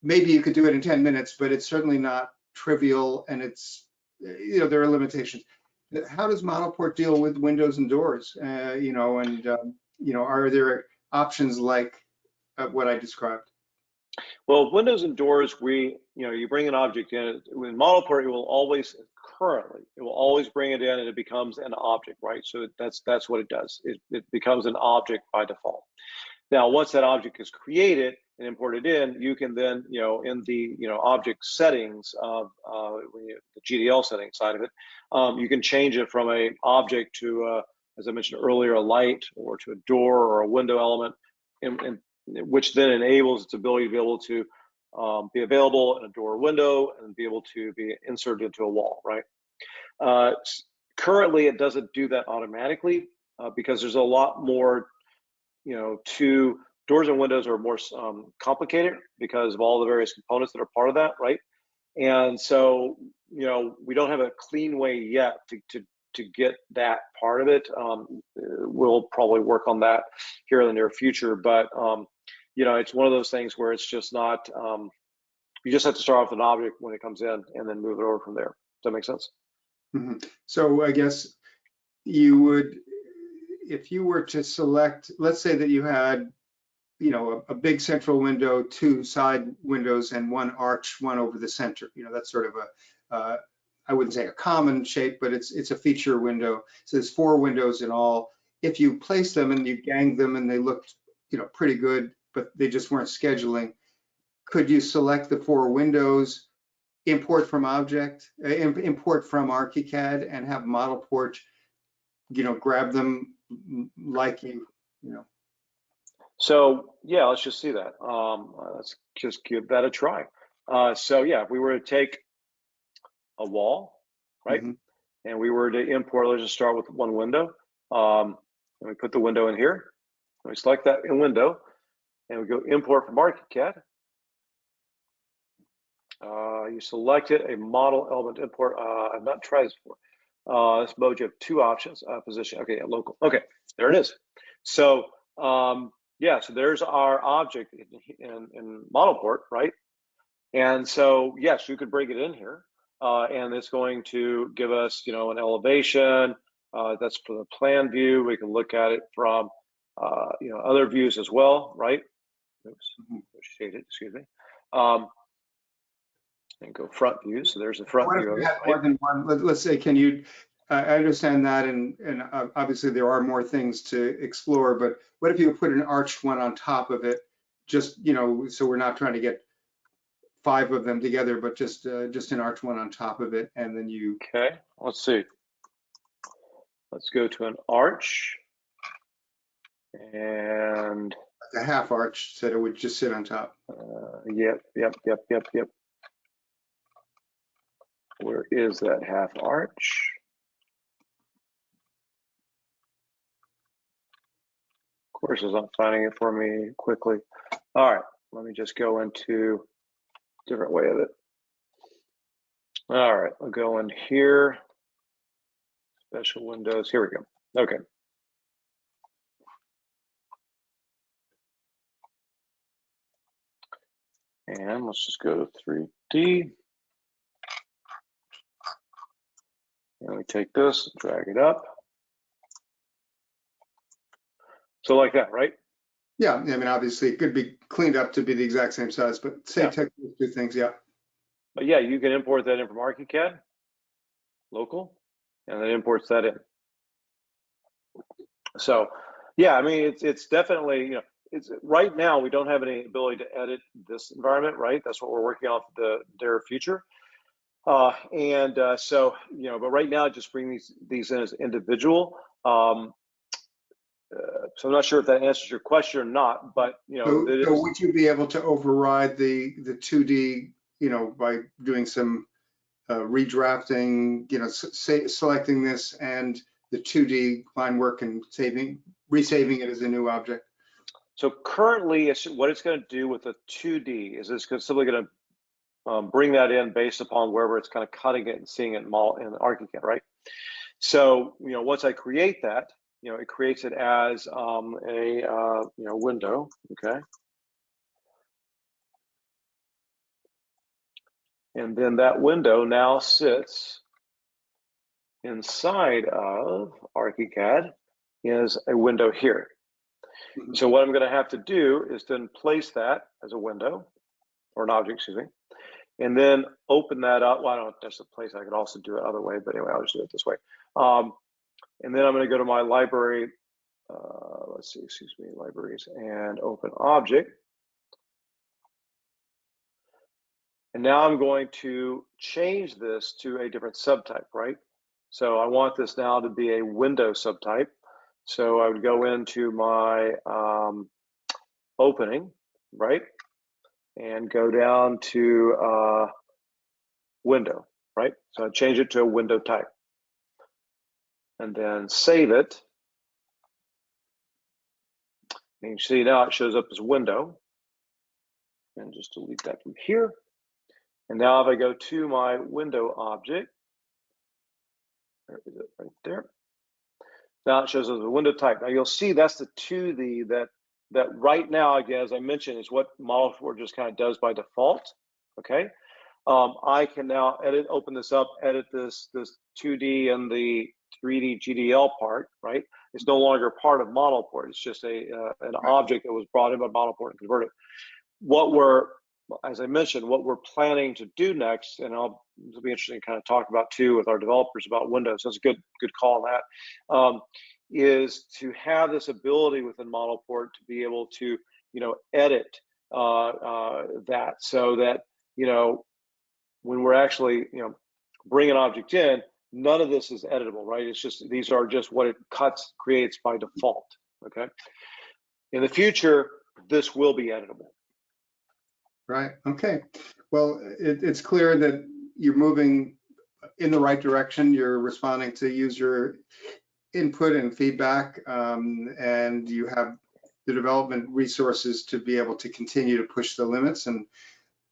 maybe you could do it in 10 minutes, but it's certainly not trivial, and it's there are limitations. How does ModelPort deal with windows and doors? You know, and you know, are there options like what I described? Well, windows and doors, you bring an object in. With ModelPort, it will always bring it in, and it becomes an object, right? So that's what it does. It becomes an object by default. Now, once that object is created and imported in, you can then, in the object settings of the GDL settings side of it, you can change it from a object to, as I mentioned earlier, a light, or to a door or a window element, and which then enables its ability to be able to be available in a door or window and be able to be inserted into a wall, right? Currently, it doesn't do that automatically because there's a lot more, to doors and windows are more complicated because of all the various components that are part of that, right? And so, we don't have a clean way yet to get that part of it. We'll probably work on that here in the near future, but it's one of those things where it's just not, you just have to start off with an object when it comes in and then move it over from there. Does that make sense? Mm-hmm. So I guess you would, if you were to select, let's say that you had, a big central window, two side windows, and one arch, one over the center. That's sort of a, I wouldn't say a common shape, but it's a feature window. So there's 4 windows in all. If you place them and you gang them and they looked, pretty good, but they just weren't scheduling, could you select the 4 windows, import from object, import from ARCHICAD, and have ModelPort, grab them like you know. So yeah, let's just see that. Let's just give that a try. So yeah, if we were to take a wall, right, and we were to import, let's just start with one window, and we put the window in here, and we select that in window, and we go import from ARCHICAD. You selected a model element import. I've not tried this before. This mode, you have 2 options, position, okay, local. Okay, there it is. So yeah, so there's our object in ModelPort, right? And so yes, you could bring it in here, and it's going to give us, an elevation. That's for the plan view. We can look at it from, other views as well, right? Oops, shaded, excuse me. And go front view. So there's the front view. What if you had more than one? Let's say, can you? I understand that, and obviously there are more things to explore. But what if you put an arched one on top of it? Just so we're not trying to get 5 of them together, but just an arched one on top of it, and then you. Okay, let's see. Let's go to an arch, and Like a half arch, so it would just sit on top. Yep. Where is that half arch? Of course, it's not finding it for me quickly. All right, let me just go into a different way of it. All right, I'll go in here. Special windows, here we go. Okay. And let's just go to 3D. And we take this, drag it up. So like that, right? Yeah, I mean, obviously it could be cleaned up to be the exact same size, but same technical 2 things, yeah. But yeah, you can import that in from ARCHICAD, local, and then imports that in. So yeah, I mean, it's definitely, it's right now we don't have any ability to edit this environment, right? That's what we're working on for the near future. So, but right now, just bring these in as individual. So I'm not sure if that answers your question or not, but So would you be able to override the 2D, by doing some redrafting, selecting this and the 2D line work and resaving it as a new object? So currently, what it's going to do with the 2D is it's simply going to bring that in based upon wherever it's kind of cutting it and seeing it in ARCHICAD, right? So, once I create that, it creates it as a window, okay? And then that window now sits inside of ARCHICAD is a window here. So what I'm going to have to do is then place that as a window, or an object, excuse me, and then open that up. Well, I don't touch the place. I could also do it other way, but anyway, I'll just do it this way. And then I'm going to go to my library. Let's see, excuse me, libraries, and open object. And now I'm going to change this to a different subtype, right? So I want this now to be a window subtype. So I would go into my opening, right? And go down to window, right? So I change it to a window type. And then save it. And you see now it shows up as window. And just delete that from here. And now if I go to my window object, where is it? Right there. Now it shows as a window type. Now you'll see that's the 2D that right now, again, as I mentioned, is what ModelPort just kind of does by default. Okay. I can now open this up, edit this 2D and the 3D GDL part, right? It's no longer part of ModelPort. It's just an object that was brought in by ModelPort and converted. As I mentioned, what we're planning to do next, and it'll be interesting to kind of talk about too with our developers about Windows. That's a good call on that. Is to have this ability within ModelPort to be able to, edit that, so that, when we're actually, bring an object in, none of this is editable, right? It's just, these are just what it creates by default, okay? In the future, this will be editable. Right, okay. Well, it's clear that you're moving in the right direction. You're responding to user input and feedback, and you have the development resources to be able to continue to push the limits. And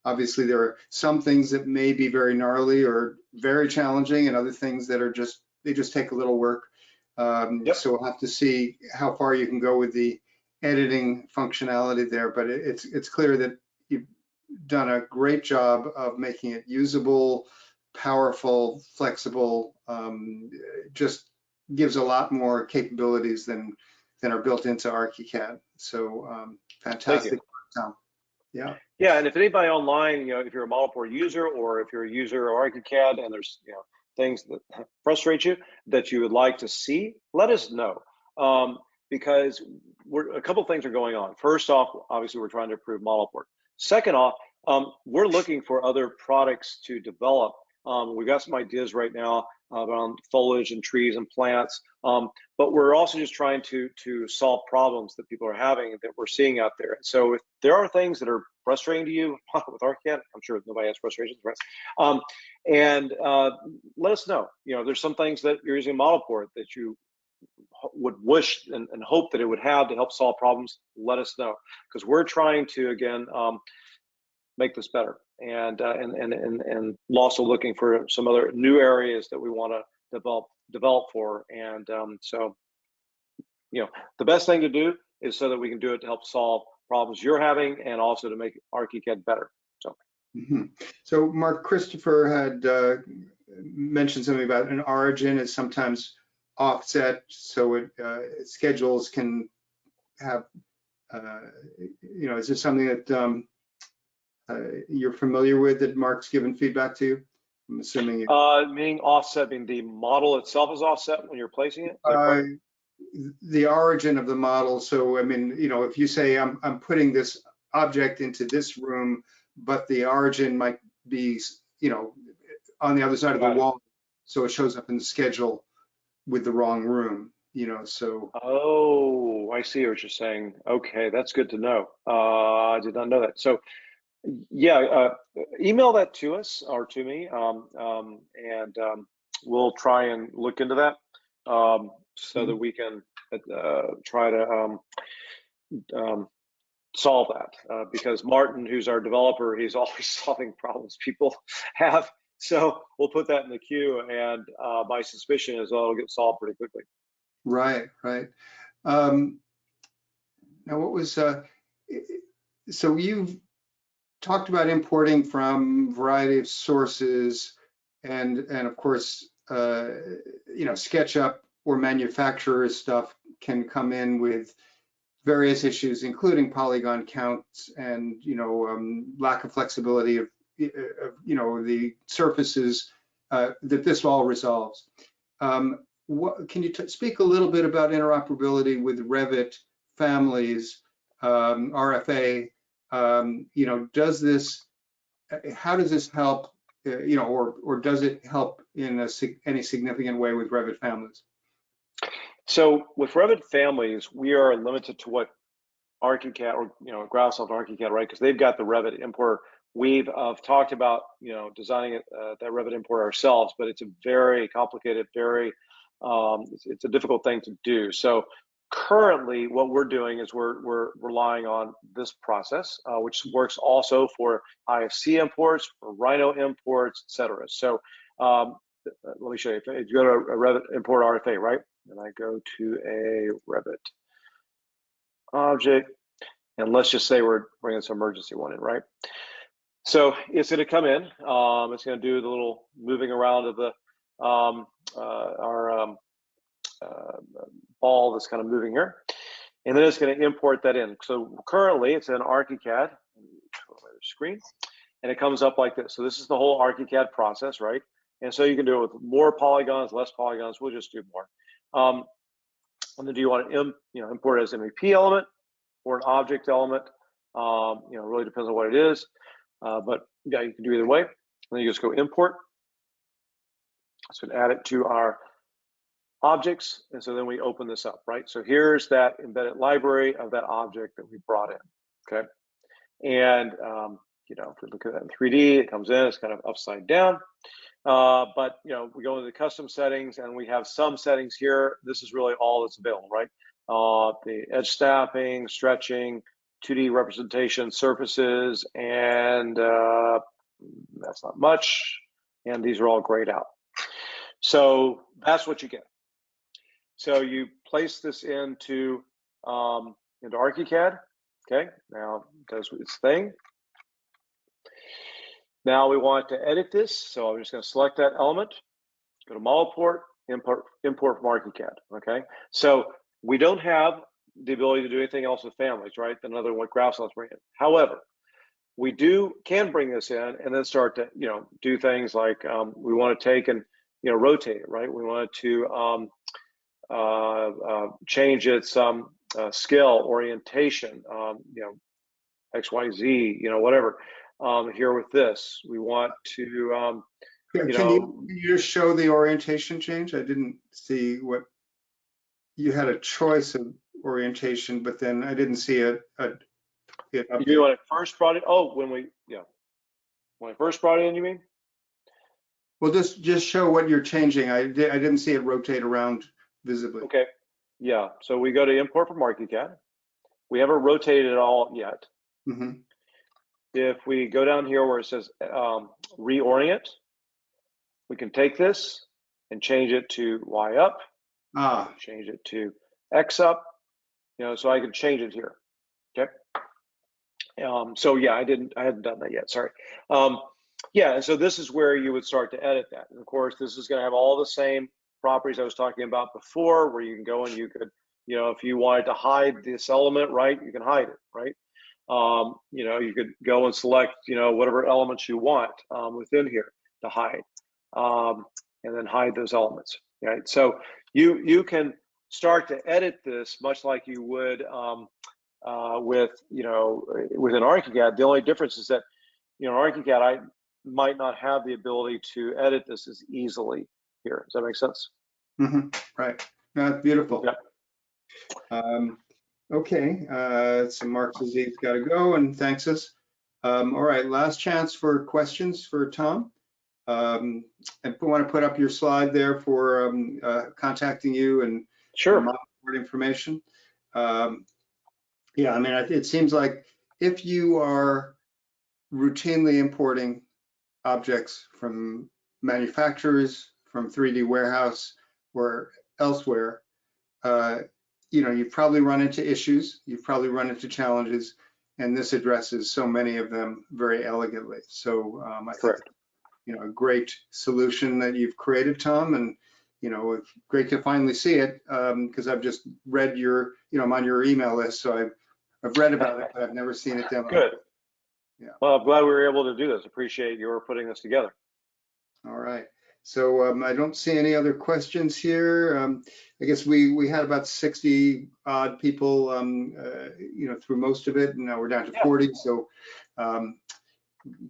obviously there are some things that may be very gnarly or very challenging, and other things that are they just take a little work. Yep. So we'll have to see how far you can go with the editing functionality there, but it's clear that you've done a great job of making it usable, powerful, flexible, just gives a lot more capabilities than are built into ARCHICAD. So fantastic, Tom. Yeah. Yeah, and if anybody online, if you're a ModelPort user, or if you're a user of ARCHICAD and there's things that frustrate you that you would like to see, let us know. Because a couple of things are going on. First off, obviously we're trying to improve ModelPort. Second off, we're looking for other products to develop. We've got some ideas right now around foliage and trees and plants, but we're also just trying to solve problems that people are having, that we're seeing out there. So if there are things that are frustrating to you with ARCHICAD, I'm sure nobody has frustrations, right? And let us know. There's some things that you're using ModelPort that you would wish and hope that it would have to help solve problems. Let us know, because we're trying to, again, make this better, and also looking for some other new areas that we want to develop for. And so the best thing to do is so that we can do it to help solve problems you're having, and also to make ARCHICAD better. So So Mark, Christopher had mentioned something about an origin is sometimes offset, so schedules can have is this something that you're familiar with, that Mark's given feedback to you? I'm assuming meaning offset, meaning the model itself is offset when you're placing it? The origin of the model. So I mean, if you say I'm putting this object into this room, but the origin might be on the other side of the wall, so it shows up in the schedule with the wrong room, so. Oh, I see what you're saying. Okay, that's good to know. I did not know that. So yeah, email that to us or to me, and we'll try and look into that, so that we can try to solve that, because Martin, who's our developer, he's always solving problems people have. So we'll put that in the queue, and my suspicion is it'll get solved pretty quickly. Right. Now, what was so you've talked about importing from a variety of sources, and of course SketchUp or manufacturer stuff can come in with various issues, including polygon counts and lack of flexibility of the surfaces that this all resolves. Can you speak a little bit about interoperability with Revit families, RFA? How does this help? Or does it help in any significant way with Revit families? So with Revit families, we are limited to what ARCHICAD or Graphisoft ARCHICAD, right? Because they've got the Revit importer. We've talked about designing that Revit importer ourselves, but it's a very complicated, it's a difficult thing to do. So currently, what we're doing is we're relying on this process, which works also for IFC imports, for Rhino imports, etc. So let me show you. If you go to a Revit import RFA, right, and I go to a Revit object, and let's just say we're bringing this emergency one in, right? So it's going to come in. It's going to do the little moving around of the our ball that's kind of moving here, and then it's going to import that in. So currently it's in ARCHICAD screen, and it comes up like this. So this is the whole ARCHICAD process, right? And so you can do it with more polygons, less polygons. We'll just do more. And then do you want to import it as an MEP element or an object element? Really depends on what it is. But yeah, you can do either way. And then you just go import. So add it to our objects, and so then we open this up, right? So here's that embedded library of that object that we brought in, okay? And if we look at that in 3D, it comes in, it's kind of upside down. But we go into the custom settings, and we have some settings here. This is really all that's available, right? The edge snapping, stretching, 2D representation, surfaces, and that's not much. And these are all grayed out. So that's what you get. So you place this into ARCHICAD. Okay, now it does its thing. Now we want to edit this, so I'm just going to select that element, go to ModelPort, import from ARCHICAD. Okay, so we don't have the ability to do anything else with families, right? Another what Graphisoft's bringing in. However, we can bring this in and then start to do things like we want to take and rotate it, right? We want to change its scale, orientation, XYZ, whatever. Here with this, we want to, Can you just show the orientation change? I didn't see what you had a choice of orientation, but then I didn't see it. You when I first brought it? Oh, when I first brought it in, you mean? Well, just show what you're changing. I didn't see it rotate around visibly. Okay. Yeah. So we go to import from ARCHICAD. We haven't rotated it all yet. Mm-hmm. If we go down here where it says reorient, we can take this and change it to Y up. Change it to X up. So I can change it here. Okay. So yeah, I hadn't done that yet. Sorry. Yeah, and so this is where you would start to edit that. And of course, this is going to have all the same properties I was talking about before, where you can go and you could, if you wanted to hide this element, right, you can hide it, right? You could go and select, whatever elements you want within here to hide, and then hide those elements, right? So you can start to edit this much like you would within ARCHICAD. The only difference is that, ARCHICAD, I might not have the ability to edit this as easily here. Does that make sense? Mm-hmm. Right. No, that's beautiful. Yeah. Okay. So Mark says he's got to go and thanks us. All right. Last chance for questions for Tom. And I want to put up your slide there for contacting you and sure ModelPort information. Yeah, I mean, it seems like if you are routinely importing objects from manufacturers, from 3D warehouse or elsewhere, you've probably run into issues, you've probably run into challenges, and this addresses so many of them very elegantly. So I think a great solution that you've created, Tom, and it's great to finally see it, because I've just read I'm on your email list, so I've read about it, but I've never seen it demoed. Good. Yeah. Well, I'm glad we were able to do this. Appreciate your putting this together. All right. So I don't see any other questions here. I guess we had about 60 odd people, through most of it, and now we're down to 40. So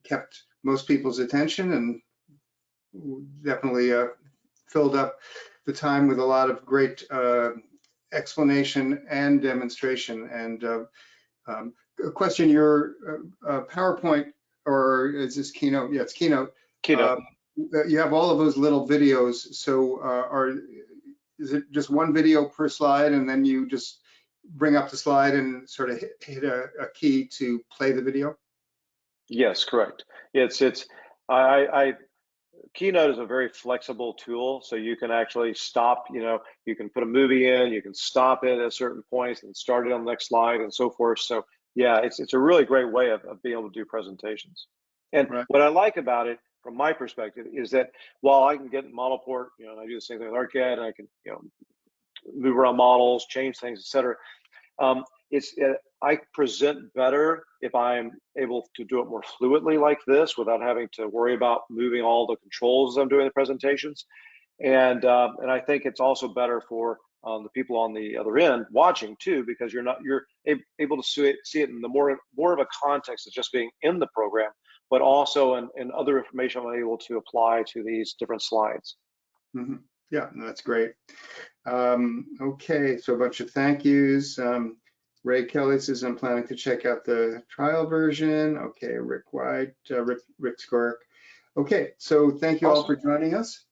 kept most people's attention, and definitely filled up the time with a lot of great explanation and demonstration. And a question: your PowerPoint, or is this Keynote? Yeah, it's Keynote. Keynote. You have all of those little videos. So is it just one video per slide, and then you just bring up the slide and sort of hit a key to play the video? Yes, correct. Keynote is a very flexible tool, so you can actually stop, you can put a movie in, you can stop it at certain points and start it on the next slide and so forth. So yeah, it's a really great way of being able to do presentations. And right. What I like about it from my perspective is that while I can get in ModelPort, and I do the same thing with ARCHICAD, and I can, move around models, change things, etc. I present better if I'm able to do it more fluidly like this without having to worry about moving all the controls as I'm doing the presentations. And I think it's also better for the people on the other end watching too, because you're able to see it in the more of a context of just being in the program, but also in other information I'm able to apply to these different slides. Mm-hmm. Yeah, that's great. Okay, so a bunch of thank yous. Ray Kelly says, I'm planning to check out the trial version. Okay, Rick White, Rick Skork. Okay, so thank you all for joining us.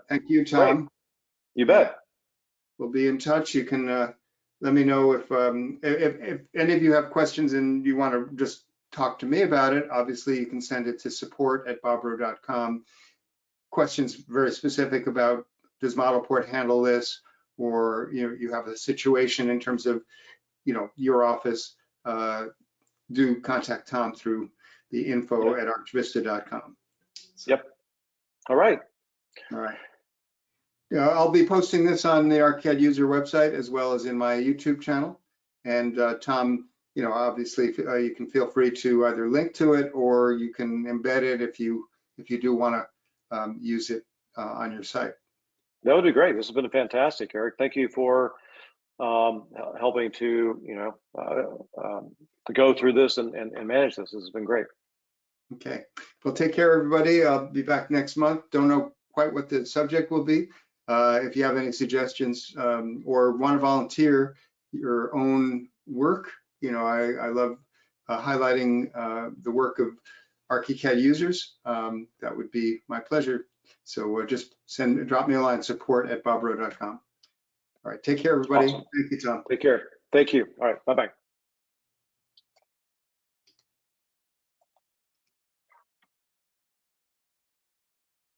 Thank you, Tom. Great. You bet. We'll be in touch. You can let me know if any of you have questions and you want to just talk to me about it. Obviously, you can send it to support@bobrow.com. Questions very specific about, does ModelPort handle this, or you have a situation in terms of your office, do contact Tom through the info@archvista.com. So. Yep. All right. Yeah, I'll be posting this on the ARCHICAD user website as well as in my YouTube channel. And Tom, obviously you can feel free to either link to it or you can embed it if you do want to use it on your site. That would be great. This has been fantastic, Eric. Thank you for helping to to go through this and manage this. This has been great. Okay. Well, take care, everybody. I'll be back next month. Don't know quite what the subject will be. If you have any suggestions or want to volunteer your own work, I love highlighting the work of ARCHICAD users. That would be my pleasure. So just drop me a line, support@bobrow.com. All right, take care, everybody. Awesome. Thank you, Tom. Take care. Thank you. All right, bye-bye.